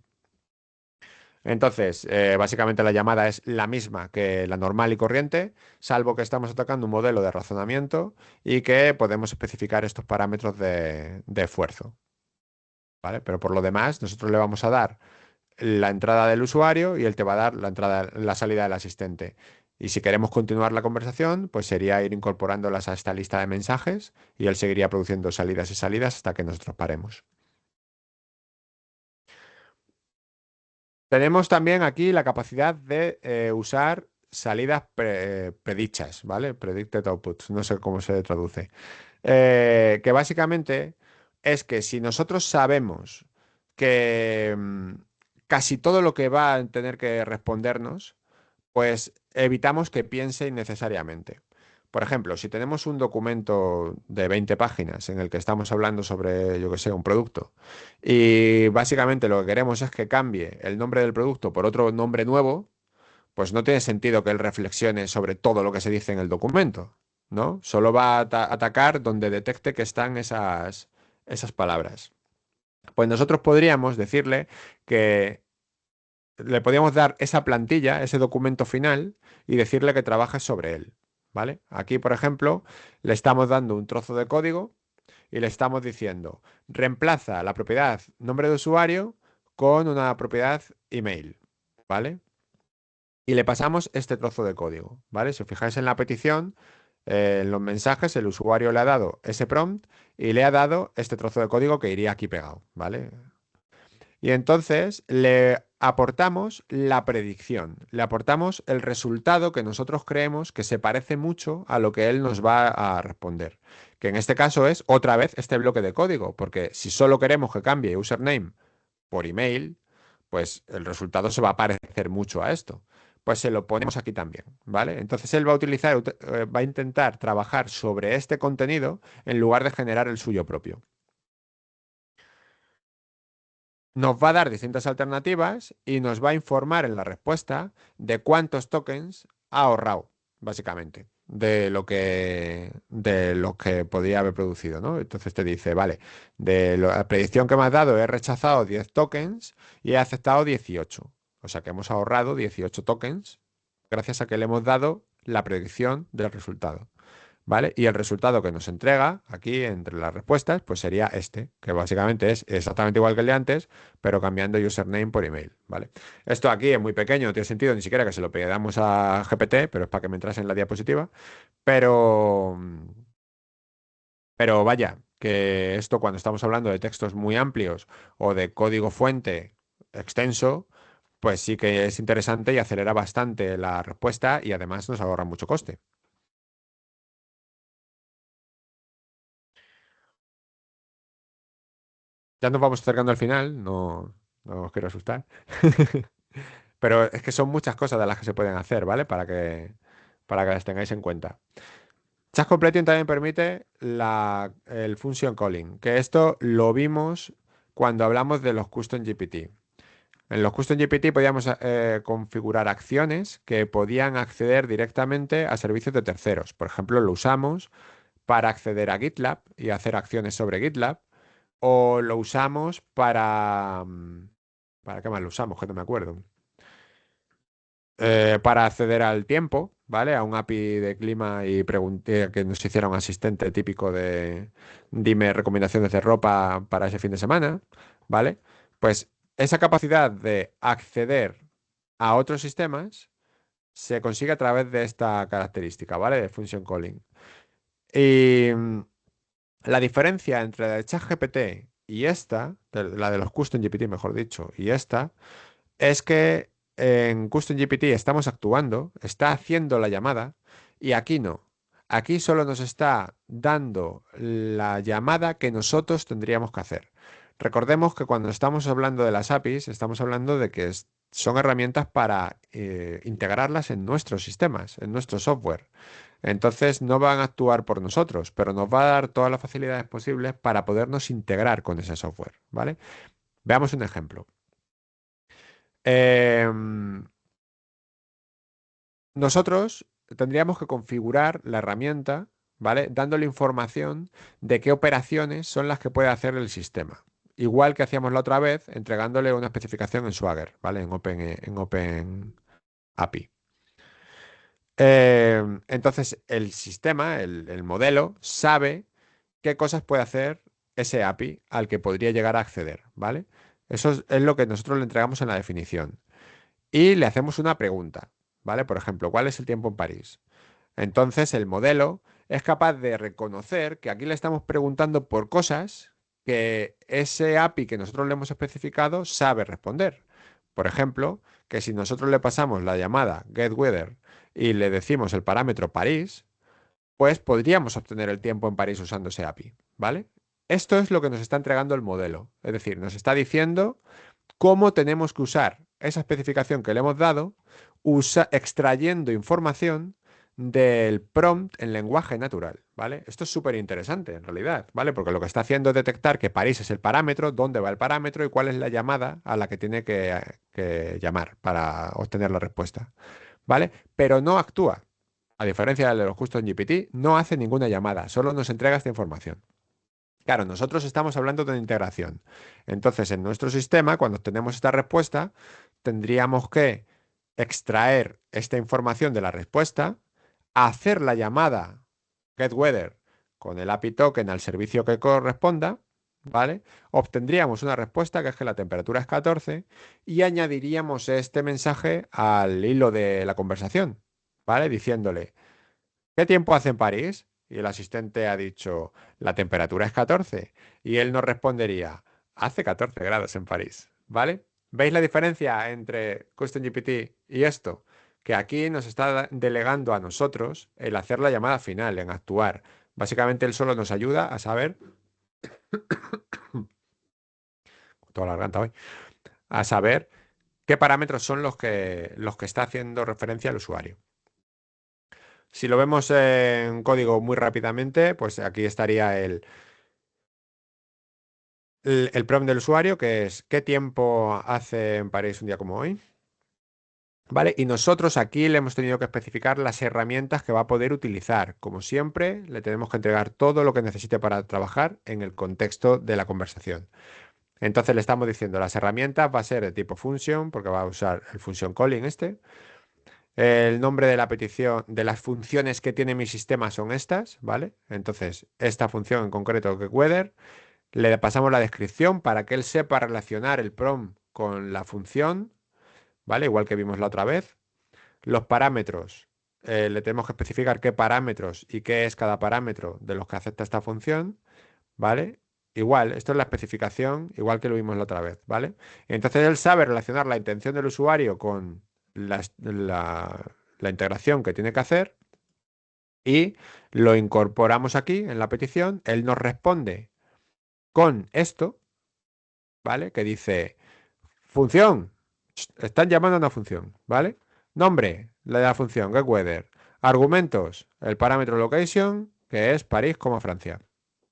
Entonces, básicamente la llamada es la misma que la normal y corriente, salvo que estamos atacando un modelo de razonamiento y que podemos especificar estos parámetros de esfuerzo, ¿vale? Pero por lo demás, nosotros le vamos a dar la entrada del usuario y él te va a dar la salida del asistente. Y si queremos continuar la conversación, pues sería ir incorporándolas a esta lista de mensajes y él seguiría produciendo salidas y salidas hasta que nosotros paremos. Tenemos también aquí la capacidad de usar salidas predichas, ¿vale? Predicted outputs, no sé cómo se traduce. Que básicamente es que si nosotros sabemos que casi todo lo que va a tener que respondernos, pues evitamos que piense innecesariamente. Por ejemplo, si tenemos un documento de 20 páginas en el que estamos hablando sobre, yo que sé, un producto, y básicamente lo que queremos es que cambie el nombre del producto por otro nombre nuevo, pues no tiene sentido que él reflexione sobre todo lo que se dice en el documento, ¿no? Solo va a atacar donde detecte que están esas palabras. Pues nosotros podríamos decirle que le podíamos dar esa plantilla, ese documento final, y decirle que trabaje sobre él, ¿vale? Aquí, por ejemplo, le estamos dando un trozo de código y le estamos diciendo, reemplaza la propiedad nombre de usuario con una propiedad email, ¿vale? Y le pasamos este trozo de código, ¿vale? Si os fijáis en la petición, en los mensajes, el usuario le ha dado ese prompt y le ha dado este trozo de código que iría aquí pegado, ¿vale? Y entonces le aportamos la predicción, le aportamos el resultado que nosotros creemos que se parece mucho a lo que él nos va a responder. Que en este caso es otra vez este bloque de código, porque si solo queremos que cambie username por email, pues el resultado se va a parecer mucho a esto. Pues se lo ponemos aquí también, ¿vale? Entonces él va a utilizar, va a intentar trabajar sobre este contenido en lugar de generar el suyo propio. Nos va a dar distintas alternativas y nos va a informar en la respuesta de cuántos tokens ha ahorrado, básicamente, de lo que podría haber producido, ¿no? Entonces te dice, vale, la predicción que me has dado he rechazado 10 tokens y he aceptado 18. O sea que hemos ahorrado 18 tokens gracias a que le hemos dado la predicción del resultado. ¿Vale? Y el resultado que nos entrega aquí entre las respuestas, pues sería este, que básicamente es exactamente igual que el de antes, pero cambiando username por email, ¿vale? Esto aquí es muy pequeño, no tiene sentido ni siquiera que se lo pidamos a GPT, pero es para que me entrase en la diapositiva. Pero, pero vaya, que esto cuando estamos hablando de textos muy amplios o de código fuente extenso, pues sí que es interesante y acelera bastante la respuesta y además nos ahorra mucho coste. Ya nos vamos acercando al final, no os quiero asustar. Pero es que son muchas cosas de las que se pueden hacer, ¿vale? Para que las tengáis en cuenta. Chat Completion también permite el Function Calling, que esto lo vimos cuando hablamos de los Custom GPT. En los Custom GPT podíamos configurar acciones que podían acceder directamente a servicios de terceros. Por ejemplo, lo usamos para acceder a GitLab y hacer acciones sobre GitLab. O lo usamos para... ¿Para qué más lo usamos? Que no me acuerdo. Para acceder al tiempo, ¿vale? A un API de clima y pregunté que nos hiciera un asistente típico de dime recomendaciones de ropa para ese fin de semana, ¿vale? Pues esa capacidad de acceder a otros sistemas se consigue a través de esta característica, ¿vale? De function calling. Y la diferencia entre la de ChatGPT y esta, la de los Custom GPT, mejor dicho, y esta, es que en Custom GPT estamos actuando, está haciendo la llamada, y aquí no. Aquí solo nos está dando la llamada que nosotros tendríamos que hacer. Recordemos que cuando estamos hablando de las APIs, estamos hablando de que son herramientas para integrarlas en nuestros sistemas, en nuestro software. Entonces no van a actuar por nosotros, pero nos va a dar todas las facilidades posibles para podernos integrar con ese software, ¿vale? Veamos un ejemplo. Em, Nosotros tendríamos que configurar la herramienta, ¿vale? Dándole información de qué operaciones son las que puede hacer el sistema. Igual que hacíamos la otra vez, entregándole una especificación en Swagger, ¿vale? En Open API. Entonces, el sistema, el modelo, sabe qué cosas puede hacer ese API al que podría llegar a acceder, ¿vale? Eso es lo que nosotros le entregamos en la definición. Y le hacemos una pregunta, ¿vale? Por ejemplo, ¿cuál es el tiempo en París? Entonces el modelo es capaz de reconocer que aquí le estamos preguntando por cosas que ese API que nosotros le hemos especificado sabe responder. Por ejemplo, que si nosotros le pasamos la llamada getWeather y le decimos el parámetro París, pues podríamos obtener el tiempo en París usando ese API, ¿vale? Esto es lo que nos está entregando el modelo. Es decir, nos está diciendo cómo tenemos que usar esa especificación que le hemos dado, extrayendo información del prompt en lenguaje natural, ¿vale? Esto es súper interesante en realidad, ¿vale? Porque lo que está haciendo es detectar que París es el parámetro, dónde va el parámetro y cuál es la llamada a la que tiene que llamar para obtener la respuesta, ¿vale? Pero no actúa. A diferencia de los Custom GPT, no hace ninguna llamada, solo nos entrega esta información. Claro, nosotros estamos hablando de una integración. Entonces, en nuestro sistema, cuando tenemos esta respuesta, tendríamos que extraer esta información de la respuesta, hacer la llamada getWeather con el API token al servicio que corresponda, ¿vale? Obtendríamos una respuesta que es que la temperatura es 14 y añadiríamos este mensaje al hilo de la conversación, ¿vale? Diciéndole, ¿qué tiempo hace en París? Y el asistente ha dicho, la temperatura es 14. Y él nos respondería, hace 14 grados en París, ¿vale? ¿Veis la diferencia entre Custom GPT y esto? Que aquí nos está delegando a nosotros el hacer la llamada final, en actuar. Básicamente él solo nos ayuda a saber, toda la garganta hoy, a saber qué parámetros son los que está haciendo referencia el usuario. Si lo vemos en código muy rápidamente, pues aquí estaría el prompt del usuario, que es ¿qué tiempo hace en París un día como hoy? ¿Vale? Y nosotros aquí le hemos tenido que especificar las herramientas que va a poder utilizar. Como siempre, le tenemos que entregar todo lo que necesite para trabajar en el contexto de la conversación. Entonces le estamos diciendo, las herramientas va a ser de tipo function, porque va a usar el function calling este. El nombre de la petición, de las funciones que tiene mi sistema son estas, ¿vale? Entonces, esta función en concreto, getWeather, le pasamos la descripción para que él sepa relacionar el prompt con la función, ¿vale? Igual que vimos la otra vez. Los parámetros, le tenemos que especificar qué parámetros y qué es cada parámetro de los que acepta esta función, ¿vale? Igual, esto es la especificación, igual que lo vimos la otra vez, ¿vale? Entonces él sabe relacionar la intención del usuario con la integración que tiene que hacer y lo incorporamos aquí en la petición. Él nos responde con esto, ¿vale? Que dice, función, están llamando a una función, ¿vale? Nombre, la de la función, getWeather. Argumentos, el parámetro location, que es París como Francia,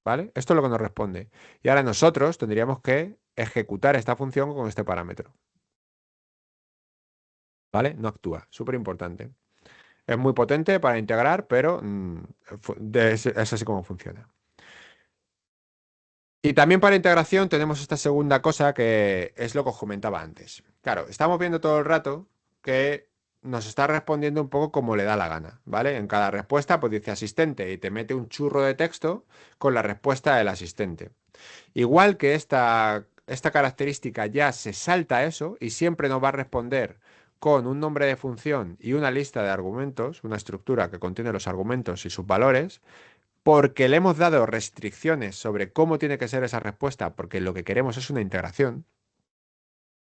¿vale? Esto es lo que nos responde. Y ahora nosotros tendríamos que ejecutar esta función con este parámetro, ¿vale? No actúa, súper importante. Es muy potente para integrar, pero es así como funciona. Y también para integración tenemos esta segunda cosa que es lo que os comentaba antes. Claro, estamos viendo todo el rato que nos está respondiendo un poco como le da la gana, ¿vale? En cada respuesta pues dice asistente y te mete un churro de texto con la respuesta del asistente. Igual que esta característica ya se salta eso y siempre nos va a responder con un nombre de función y una lista de argumentos, una estructura que contiene los argumentos y sus valores, porque le hemos dado restricciones sobre cómo tiene que ser esa respuesta, porque lo que queremos es una integración,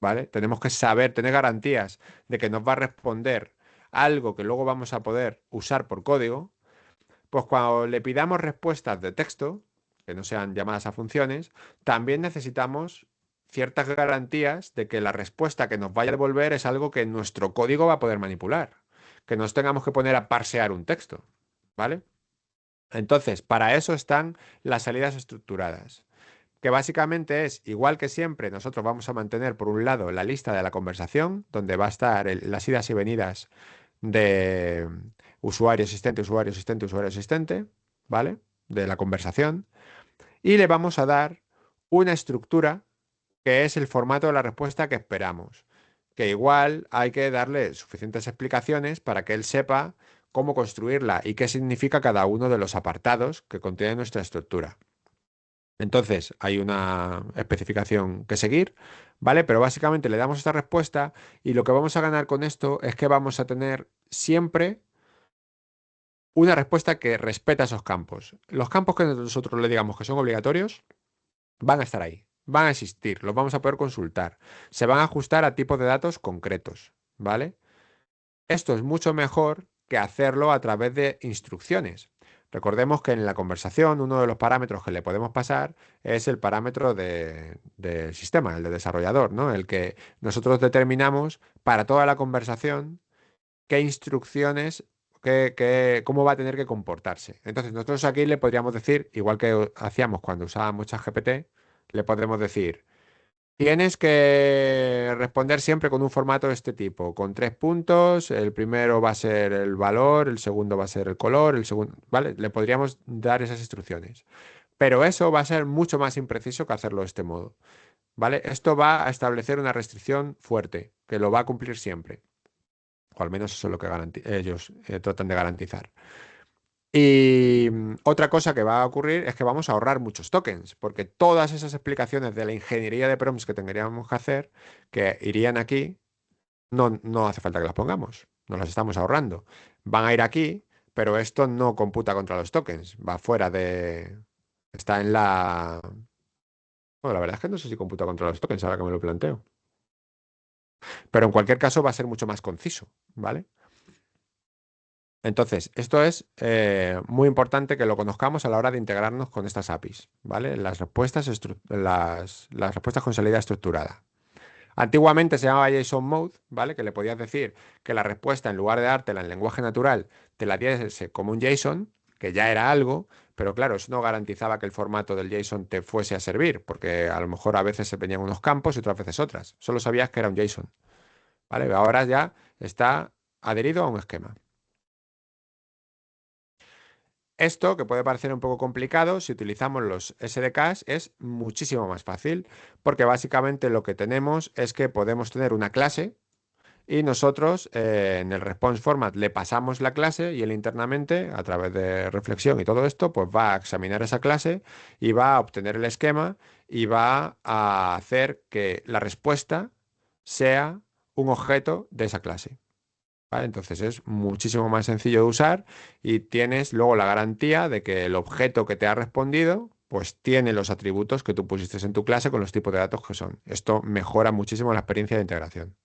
¿vale? Tenemos que saber, tener garantías de que nos va a responder algo que luego vamos a poder usar por código, Pues cuando le pidamos respuestas de texto, que no sean llamadas a funciones, también necesitamos ciertas garantías de que la respuesta que nos vaya a devolver es algo que nuestro código va a poder manipular, que nos tengamos que poner a parsear un texto, ¿vale? Entonces, para eso están las salidas estructuradas, que básicamente es, igual que siempre, nosotros vamos a mantener por un lado la lista de la conversación, donde va a estar las idas y venidas de usuario asistente, usuario asistente, usuario asistente, ¿vale? De la conversación. Y le vamos a dar una estructura que es el formato de la respuesta que esperamos. Que igual hay que darle suficientes explicaciones para que él sepa cómo construirla y qué significa cada uno de los apartados que contiene nuestra estructura. Entonces, hay una especificación que seguir, ¿vale? Pero básicamente le damos esta respuesta y lo que vamos a ganar con esto es que vamos a tener siempre una respuesta que respeta esos campos. Los campos que nosotros le digamos que son obligatorios van a estar ahí, van a existir, los vamos a poder consultar. Se van a ajustar a tipos de datos concretos, ¿vale? Esto es mucho mejor que hacerlo a través de instrucciones. Recordemos que en la conversación uno de los parámetros que le podemos pasar es el parámetro del sistema, el de desarrollador, ¿no? El que nosotros determinamos para toda la conversación qué instrucciones, cómo va a tener que comportarse. Entonces nosotros aquí le podríamos decir, igual que hacíamos cuando usábamos ChatGPT, le podemos decir, tienes que responder siempre con un formato de este tipo, con 3 puntos. El primero va a ser el valor, el segundo va a ser el color, el segundo, ¿vale? Le podríamos dar esas instrucciones. Pero eso va a ser mucho más impreciso que hacerlo de este modo, ¿vale? Esto va a establecer una restricción fuerte, que lo va a cumplir siempre. O al menos eso es lo que ellos tratan de garantizar. Y otra cosa que va a ocurrir es que vamos a ahorrar muchos tokens, porque todas esas explicaciones de la ingeniería de prompts que tendríamos que hacer, que irían aquí, no hace falta que las pongamos, nos las estamos ahorrando. Van a ir aquí, pero esto no computa contra los tokens, va fuera de... Está en la... Bueno, la verdad es que no sé si computa contra los tokens ahora que me lo planteo. Pero en cualquier caso va a ser mucho más conciso, ¿vale? Entonces, esto es muy importante que lo conozcamos a la hora de integrarnos con estas APIs, ¿vale? Las respuestas con salida estructurada. Antiguamente se llamaba JSON Mode, ¿vale? Que le podías decir que la respuesta, en lugar de dártela en lenguaje natural, te la diese como un JSON, que ya era algo, pero claro, eso no garantizaba que el formato del JSON te fuese a servir, porque a lo mejor a veces se venían unos campos y otras veces otras. Solo sabías que era un JSON, ¿vale? Ahora ya está adherido a un esquema. Esto, que puede parecer un poco complicado, si utilizamos los SDKs es muchísimo más fácil, porque básicamente lo que tenemos es que podemos tener una clase y nosotros en el response format le pasamos la clase y él internamente, a través de reflexión y todo esto, pues va a examinar esa clase y va a obtener el esquema y va a hacer que la respuesta sea un objeto de esa clase. ¿Vale? Entonces es muchísimo más sencillo de usar y tienes luego la garantía de que el objeto que te ha respondido pues tiene los atributos que tú pusiste en tu clase con los tipos de datos que son. Esto mejora muchísimo la experiencia de integración.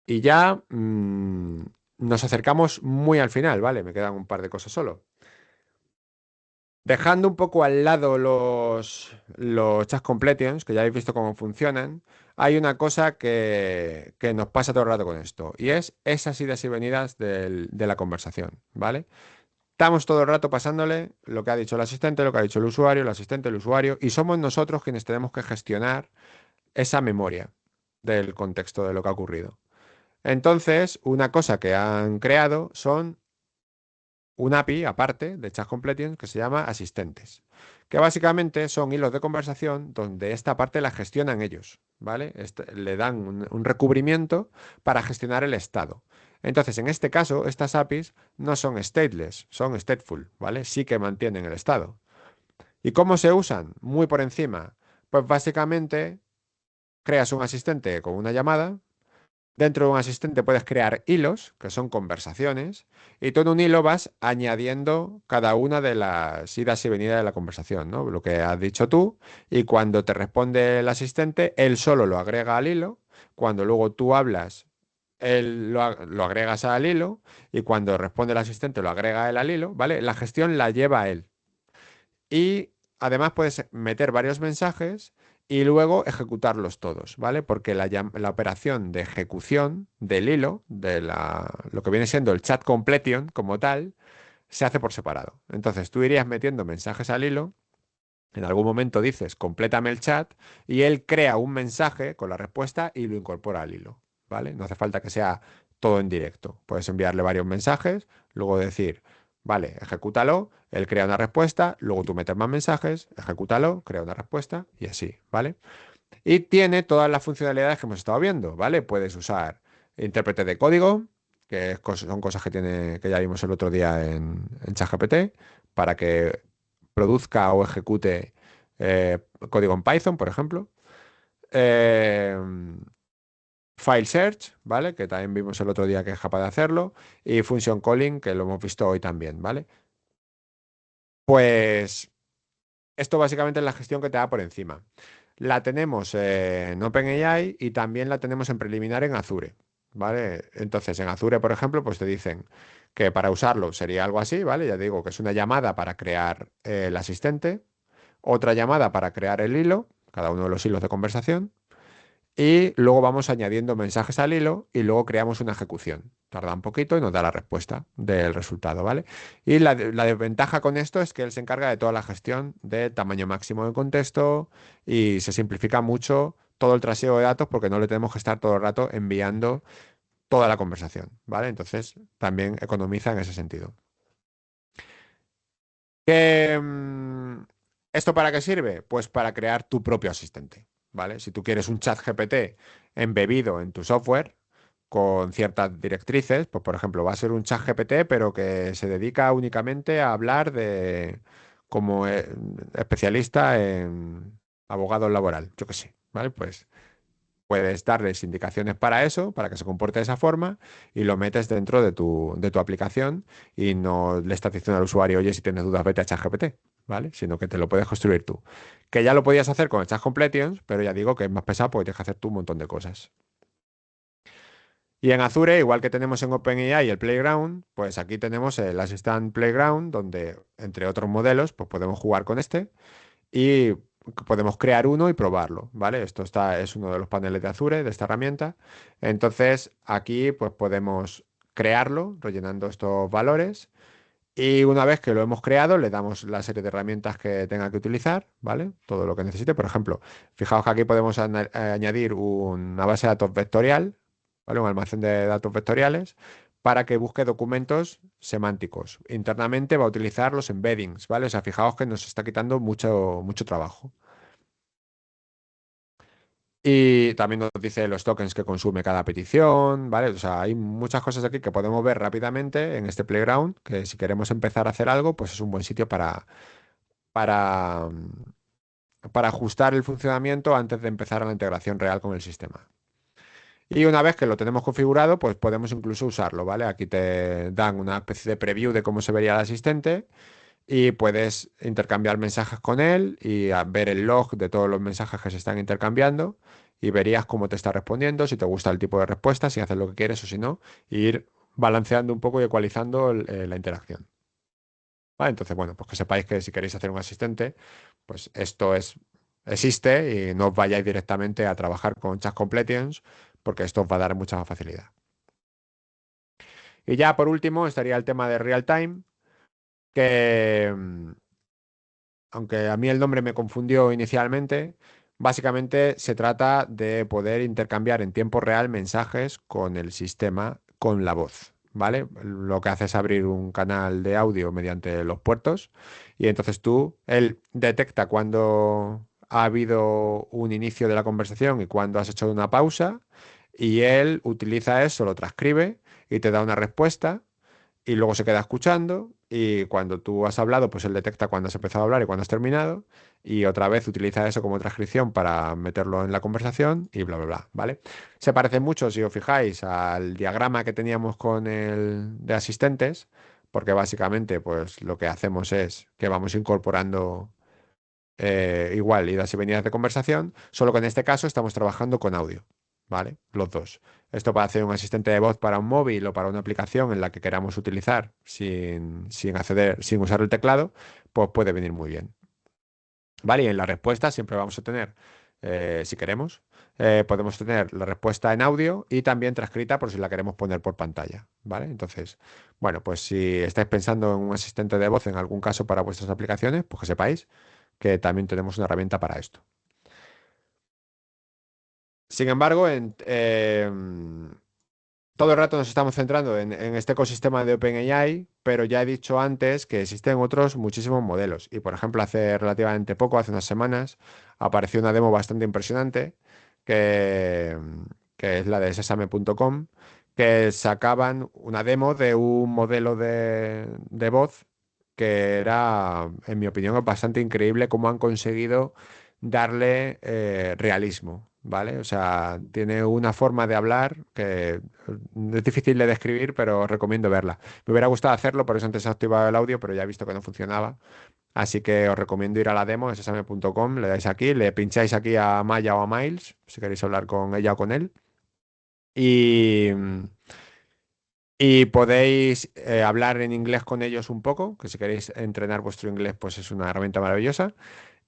Y ya nos acercamos muy al final, ¿vale? Me quedan un par de cosas solo. Dejando un poco al lado los chats completions, que ya habéis visto cómo funcionan, hay una cosa que nos pasa todo el rato con esto, y es esas idas y venidas de la conversación, ¿vale? Estamos todo el rato pasándole lo que ha dicho el asistente, lo que ha dicho el usuario, el asistente, el usuario, y somos nosotros quienes tenemos que gestionar esa memoria del contexto de lo que ha ocurrido. Entonces, una cosa que han creado son un API aparte de Chat Completion que se llama asistentes, que básicamente son hilos de conversación donde esta parte la gestionan ellos, ¿vale? Le dan un recubrimiento para gestionar el estado. Entonces, en este caso, estas APIs no son stateless, son stateful, ¿vale? Sí que mantienen el estado. ¿Y cómo se usan? Muy por encima. Pues básicamente creas un asistente con una llamada. Dentro de un asistente puedes crear hilos, que son conversaciones, y tú en un hilo vas añadiendo cada una de las idas y venidas de la conversación, ¿no? Lo que has dicho tú, y cuando te responde el asistente, él solo lo agrega al hilo. Cuando luego tú hablas, lo agregas al hilo y cuando responde el asistente lo agrega él al hilo, ¿vale? La gestión la lleva él. Y además puedes meter varios mensajes y luego ejecutarlos todos, ¿vale? Porque la operación de ejecución del hilo, lo que viene siendo el chat completion como tal, se hace por separado. Entonces tú irías metiendo mensajes al hilo, en algún momento dices, complétame el chat, y él crea un mensaje con la respuesta y lo incorpora al hilo, ¿vale? No hace falta que sea todo en directo. Puedes enviarle varios mensajes, luego decir, vale, ejecútalo, él crea una respuesta, luego tú metes más mensajes, ejecútalo, crea una respuesta y así, ¿vale? Y tiene todas las funcionalidades que hemos estado viendo, ¿vale? Puedes usar intérprete de código, que son cosas que ya vimos el otro día en ChatGPT, para que produzca o ejecute código en Python, por ejemplo. Eh, File Search, ¿vale? Que también vimos el otro día que es capaz de hacerlo. Y Function Calling, que lo hemos visto hoy también, ¿vale? Pues esto básicamente es la gestión que te da por encima. La tenemos en OpenAI y también la tenemos en preliminar en Azure, ¿vale? Entonces, en Azure, por ejemplo, pues te dicen que para usarlo sería algo así, ¿vale? Ya digo que es una llamada para crear el asistente, otra llamada para crear el hilo, cada uno de los hilos de conversación, y luego vamos añadiendo mensajes al hilo y luego creamos una ejecución. Tarda un poquito y nos da la respuesta del resultado, ¿vale? Y la desventaja con esto es que él se encarga de toda la gestión de tamaño máximo de contexto y se simplifica mucho todo el trasiego de datos porque no le tenemos que estar todo el rato enviando toda la conversación, ¿vale? Entonces también economiza en ese sentido. ¿Qué, ¿Esto para qué sirve? Pues para crear tu propio asistente, ¿vale? Si tú quieres un chat GPT embebido en tu software con ciertas directrices, pues por ejemplo va a ser un chat GPT pero que se dedica únicamente a hablar como especialista en abogado laboral, yo qué sé, ¿vale? Pues puedes darles indicaciones para eso, para que se comporte de esa forma, y lo metes dentro de tu aplicación y no le estás diciendo al usuario, oye, si tienes dudas, vete a ChatGPT, ¿vale? Sino que te lo puedes construir tú. Que ya lo podías hacer con el Chat Completions, pero ya digo que es más pesado porque tienes que hacer tú un montón de cosas. Y en Azure, igual que tenemos en OpenAI el Playground, pues aquí tenemos el Assistant Playground, donde, entre otros modelos, pues podemos jugar con este y podemos crear uno y probarlo, ¿vale? Es uno de los paneles de Azure, de esta herramienta. Entonces, aquí pues podemos crearlo rellenando estos valores y una vez que lo hemos creado, le damos la serie de herramientas que tenga que utilizar, ¿vale? Todo lo que necesite. Por ejemplo, fijaos que aquí podemos añadir una base de datos vectorial, ¿vale? Un almacén de datos vectoriales para que busque documentos semánticos. Internamente va a utilizar los embeddings, ¿vale? O sea, fijaos que nos está quitando mucho, mucho trabajo. Y también nos dice los tokens que consume cada petición, ¿vale? O sea, hay muchas cosas aquí que podemos ver rápidamente en este playground, que si queremos empezar a hacer algo, pues es un buen sitio para, para ajustar el funcionamiento antes de empezar la integración real con el sistema. Y una vez que lo tenemos configurado, pues podemos incluso usarlo, ¿vale? Aquí te dan una especie de preview de cómo se vería el asistente y puedes intercambiar mensajes con él y ver el log de todos los mensajes que se están intercambiando y verías cómo te está respondiendo, si te gusta el tipo de respuesta, si haces lo que quieres o si no, e ir balanceando un poco y ecualizando la interacción. ¿Vale? Entonces, bueno, pues que sepáis que si queréis hacer un asistente, pues existe y no os vayáis directamente a trabajar con Chat Completions porque esto os va a dar mucha más facilidad. Y ya por último estaría el tema de real time, que aunque a mí el nombre me confundió inicialmente, básicamente se trata de poder intercambiar en tiempo real mensajes con el sistema con la voz, ¿vale? Lo que hace es abrir un canal de audio mediante los puertos y entonces él detecta cuando ha habido un inicio de la conversación y cuando has hecho una pausa y él utiliza eso, lo transcribe y te da una respuesta y luego se queda escuchando y cuando tú has hablado, pues él detecta cuando has empezado a hablar y cuando has terminado y otra vez utiliza eso como transcripción para meterlo en la conversación y bla, bla, bla, ¿vale? Se parece mucho, si os fijáis, al diagrama que teníamos con el de asistentes, porque básicamente pues lo que hacemos es que vamos incorporando igual idas y venidas de conversación, solo que en este caso estamos trabajando con audio, ¿vale? Los dos. Esto para hacer un asistente de voz para un móvil o para una aplicación en la que queramos utilizar sin usar el teclado, pues puede venir muy bien. ¿Vale? Y en la respuesta siempre vamos a tener, si queremos, podemos tener la respuesta en audio y también transcrita por si la queremos poner por pantalla. ¿Vale? Entonces, bueno, pues si estáis pensando en un asistente de voz en algún caso para vuestras aplicaciones, pues que sepáis que también tenemos una herramienta para esto. Sin embargo, todo el rato nos estamos centrando en este ecosistema de OpenAI, pero ya he dicho antes que existen otros muchísimos modelos. Y por ejemplo, hace relativamente poco, hace unas semanas, apareció una demo bastante impresionante que, que es la de sesame.com, que sacaban una demo de un modelo de voz que era, en mi opinión, bastante increíble cómo han conseguido darle realismo, ¿vale? O sea, tiene una forma de hablar que es difícil de describir, pero os recomiendo verla. Me hubiera gustado hacerlo, por eso antes he activado el audio, pero ya he visto que no funcionaba. Así que os recomiendo ir a la demo, sesame.com, le dais aquí, le pincháis aquí a Maya o a Miles, si queréis hablar con ella o con él. Y, y podéis hablar en inglés con ellos un poco, que si queréis entrenar vuestro inglés, pues es una herramienta maravillosa.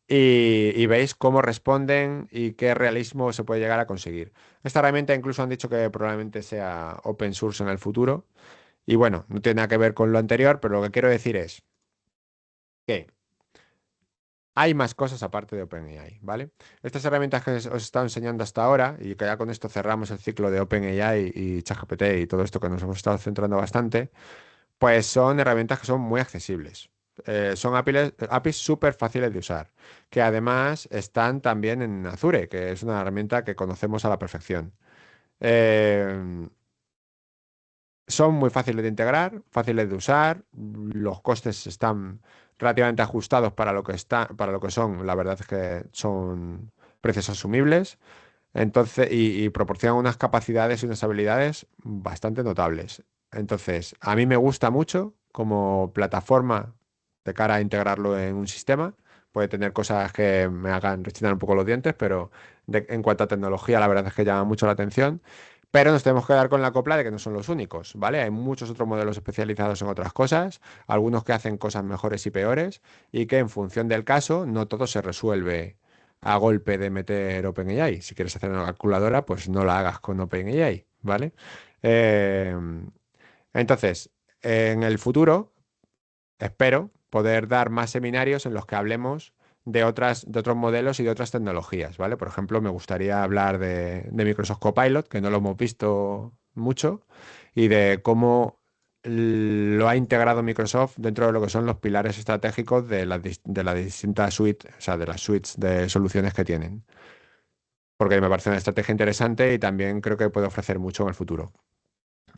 Y veis cómo responden y qué realismo se puede llegar a conseguir. Esta herramienta incluso han dicho que probablemente sea open source en el futuro. Y bueno, no tiene nada que ver con lo anterior, pero lo que quiero decir es que hay más cosas aparte de OpenAI, ¿vale? Estas herramientas que os he estado enseñando hasta ahora, y que ya con esto cerramos el ciclo de OpenAI y ChatGPT y todo esto que nos hemos estado centrando bastante, pues son herramientas que son muy accesibles. Son APIs súper fáciles de usar, que además están también en Azure, que es una herramienta que conocemos a la perfección. Eh, Son muy fáciles de integrar, fáciles de usar, los costes están relativamente ajustados para lo que son, la verdad es que son precios asumibles, entonces, y proporcionan unas capacidades y unas habilidades bastante notables. Entonces, a mí me gusta mucho como plataforma de cara a integrarlo en un sistema. Puede tener cosas que me hagan rechinar un poco los dientes, pero en cuanto a tecnología, la verdad es que llama mucho la atención. Pero nos tenemos que dar con la copla de que no son los únicos, ¿vale? Hay muchos otros modelos especializados en otras cosas, algunos que hacen cosas mejores y peores, y que en función del caso, no todo se resuelve a golpe de meter OpenAI. Si quieres hacer una calculadora, pues no la hagas con OpenAI, ¿vale? Eh, entonces, en el futuro, espero poder dar más seminarios en los que hablemos de otros modelos y de otras tecnologías, ¿vale? Por ejemplo, me gustaría hablar de Microsoft Copilot, que no lo hemos visto mucho, y de cómo lo ha integrado Microsoft dentro de lo que son los pilares estratégicos de las distintas suites, o sea, de las suites de soluciones que tienen. Porque me parece una estrategia interesante y también creo que puede ofrecer mucho en el futuro.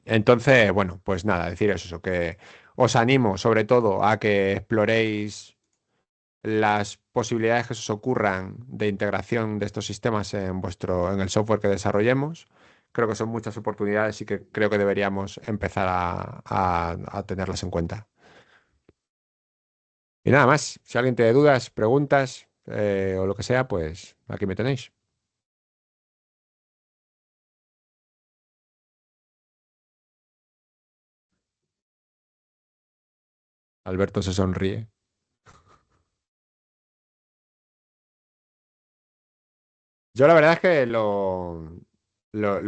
Entonces, bueno, pues nada, decir eso, que os animo sobre todo a que exploréis las posibilidades que se os ocurran de integración de estos sistemas en el software que desarrollemos. Creo que son muchas oportunidades y que creo que deberíamos empezar a tenerlas en cuenta. Y nada más, si alguien tiene dudas, preguntas o lo que sea, pues aquí me tenéis. Alberto se sonríe. Yo la verdad es que lo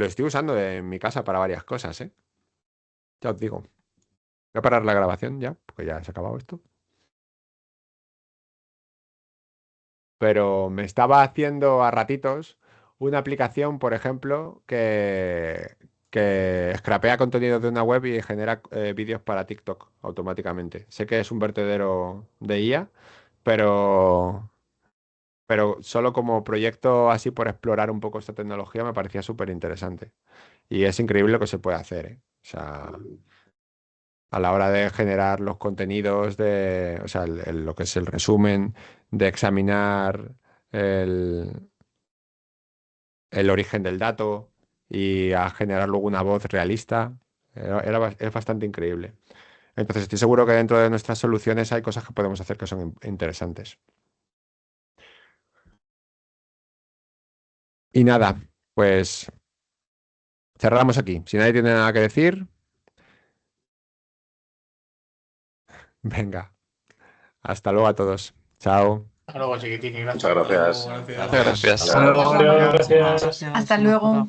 estoy usando en mi casa para varias cosas, ¿eh? Ya os digo. Voy a parar la grabación ya, porque ya se ha acabado esto. Pero me estaba haciendo a ratitos una aplicación, por ejemplo, que scrapea contenido de una web y genera vídeos para TikTok automáticamente. Sé que es un vertedero de IA, pero, pero solo como proyecto así por explorar un poco esta tecnología me parecía súper interesante. Y es increíble lo que se puede hacer, ¿eh? O sea, a la hora de generar los contenidos o sea, lo que es el resumen, de examinar el, el origen del dato y a generar luego una voz realista, es bastante increíble. Entonces estoy seguro que dentro de nuestras soluciones hay cosas que podemos hacer que son interesantes. Y nada, pues cerramos aquí. Si nadie tiene nada que decir, venga. Hasta luego a todos. Chao. Hasta luego, chiquitín. Muchas gracias. Gracias. Gracias. Hasta luego. Adiós. Hasta luego.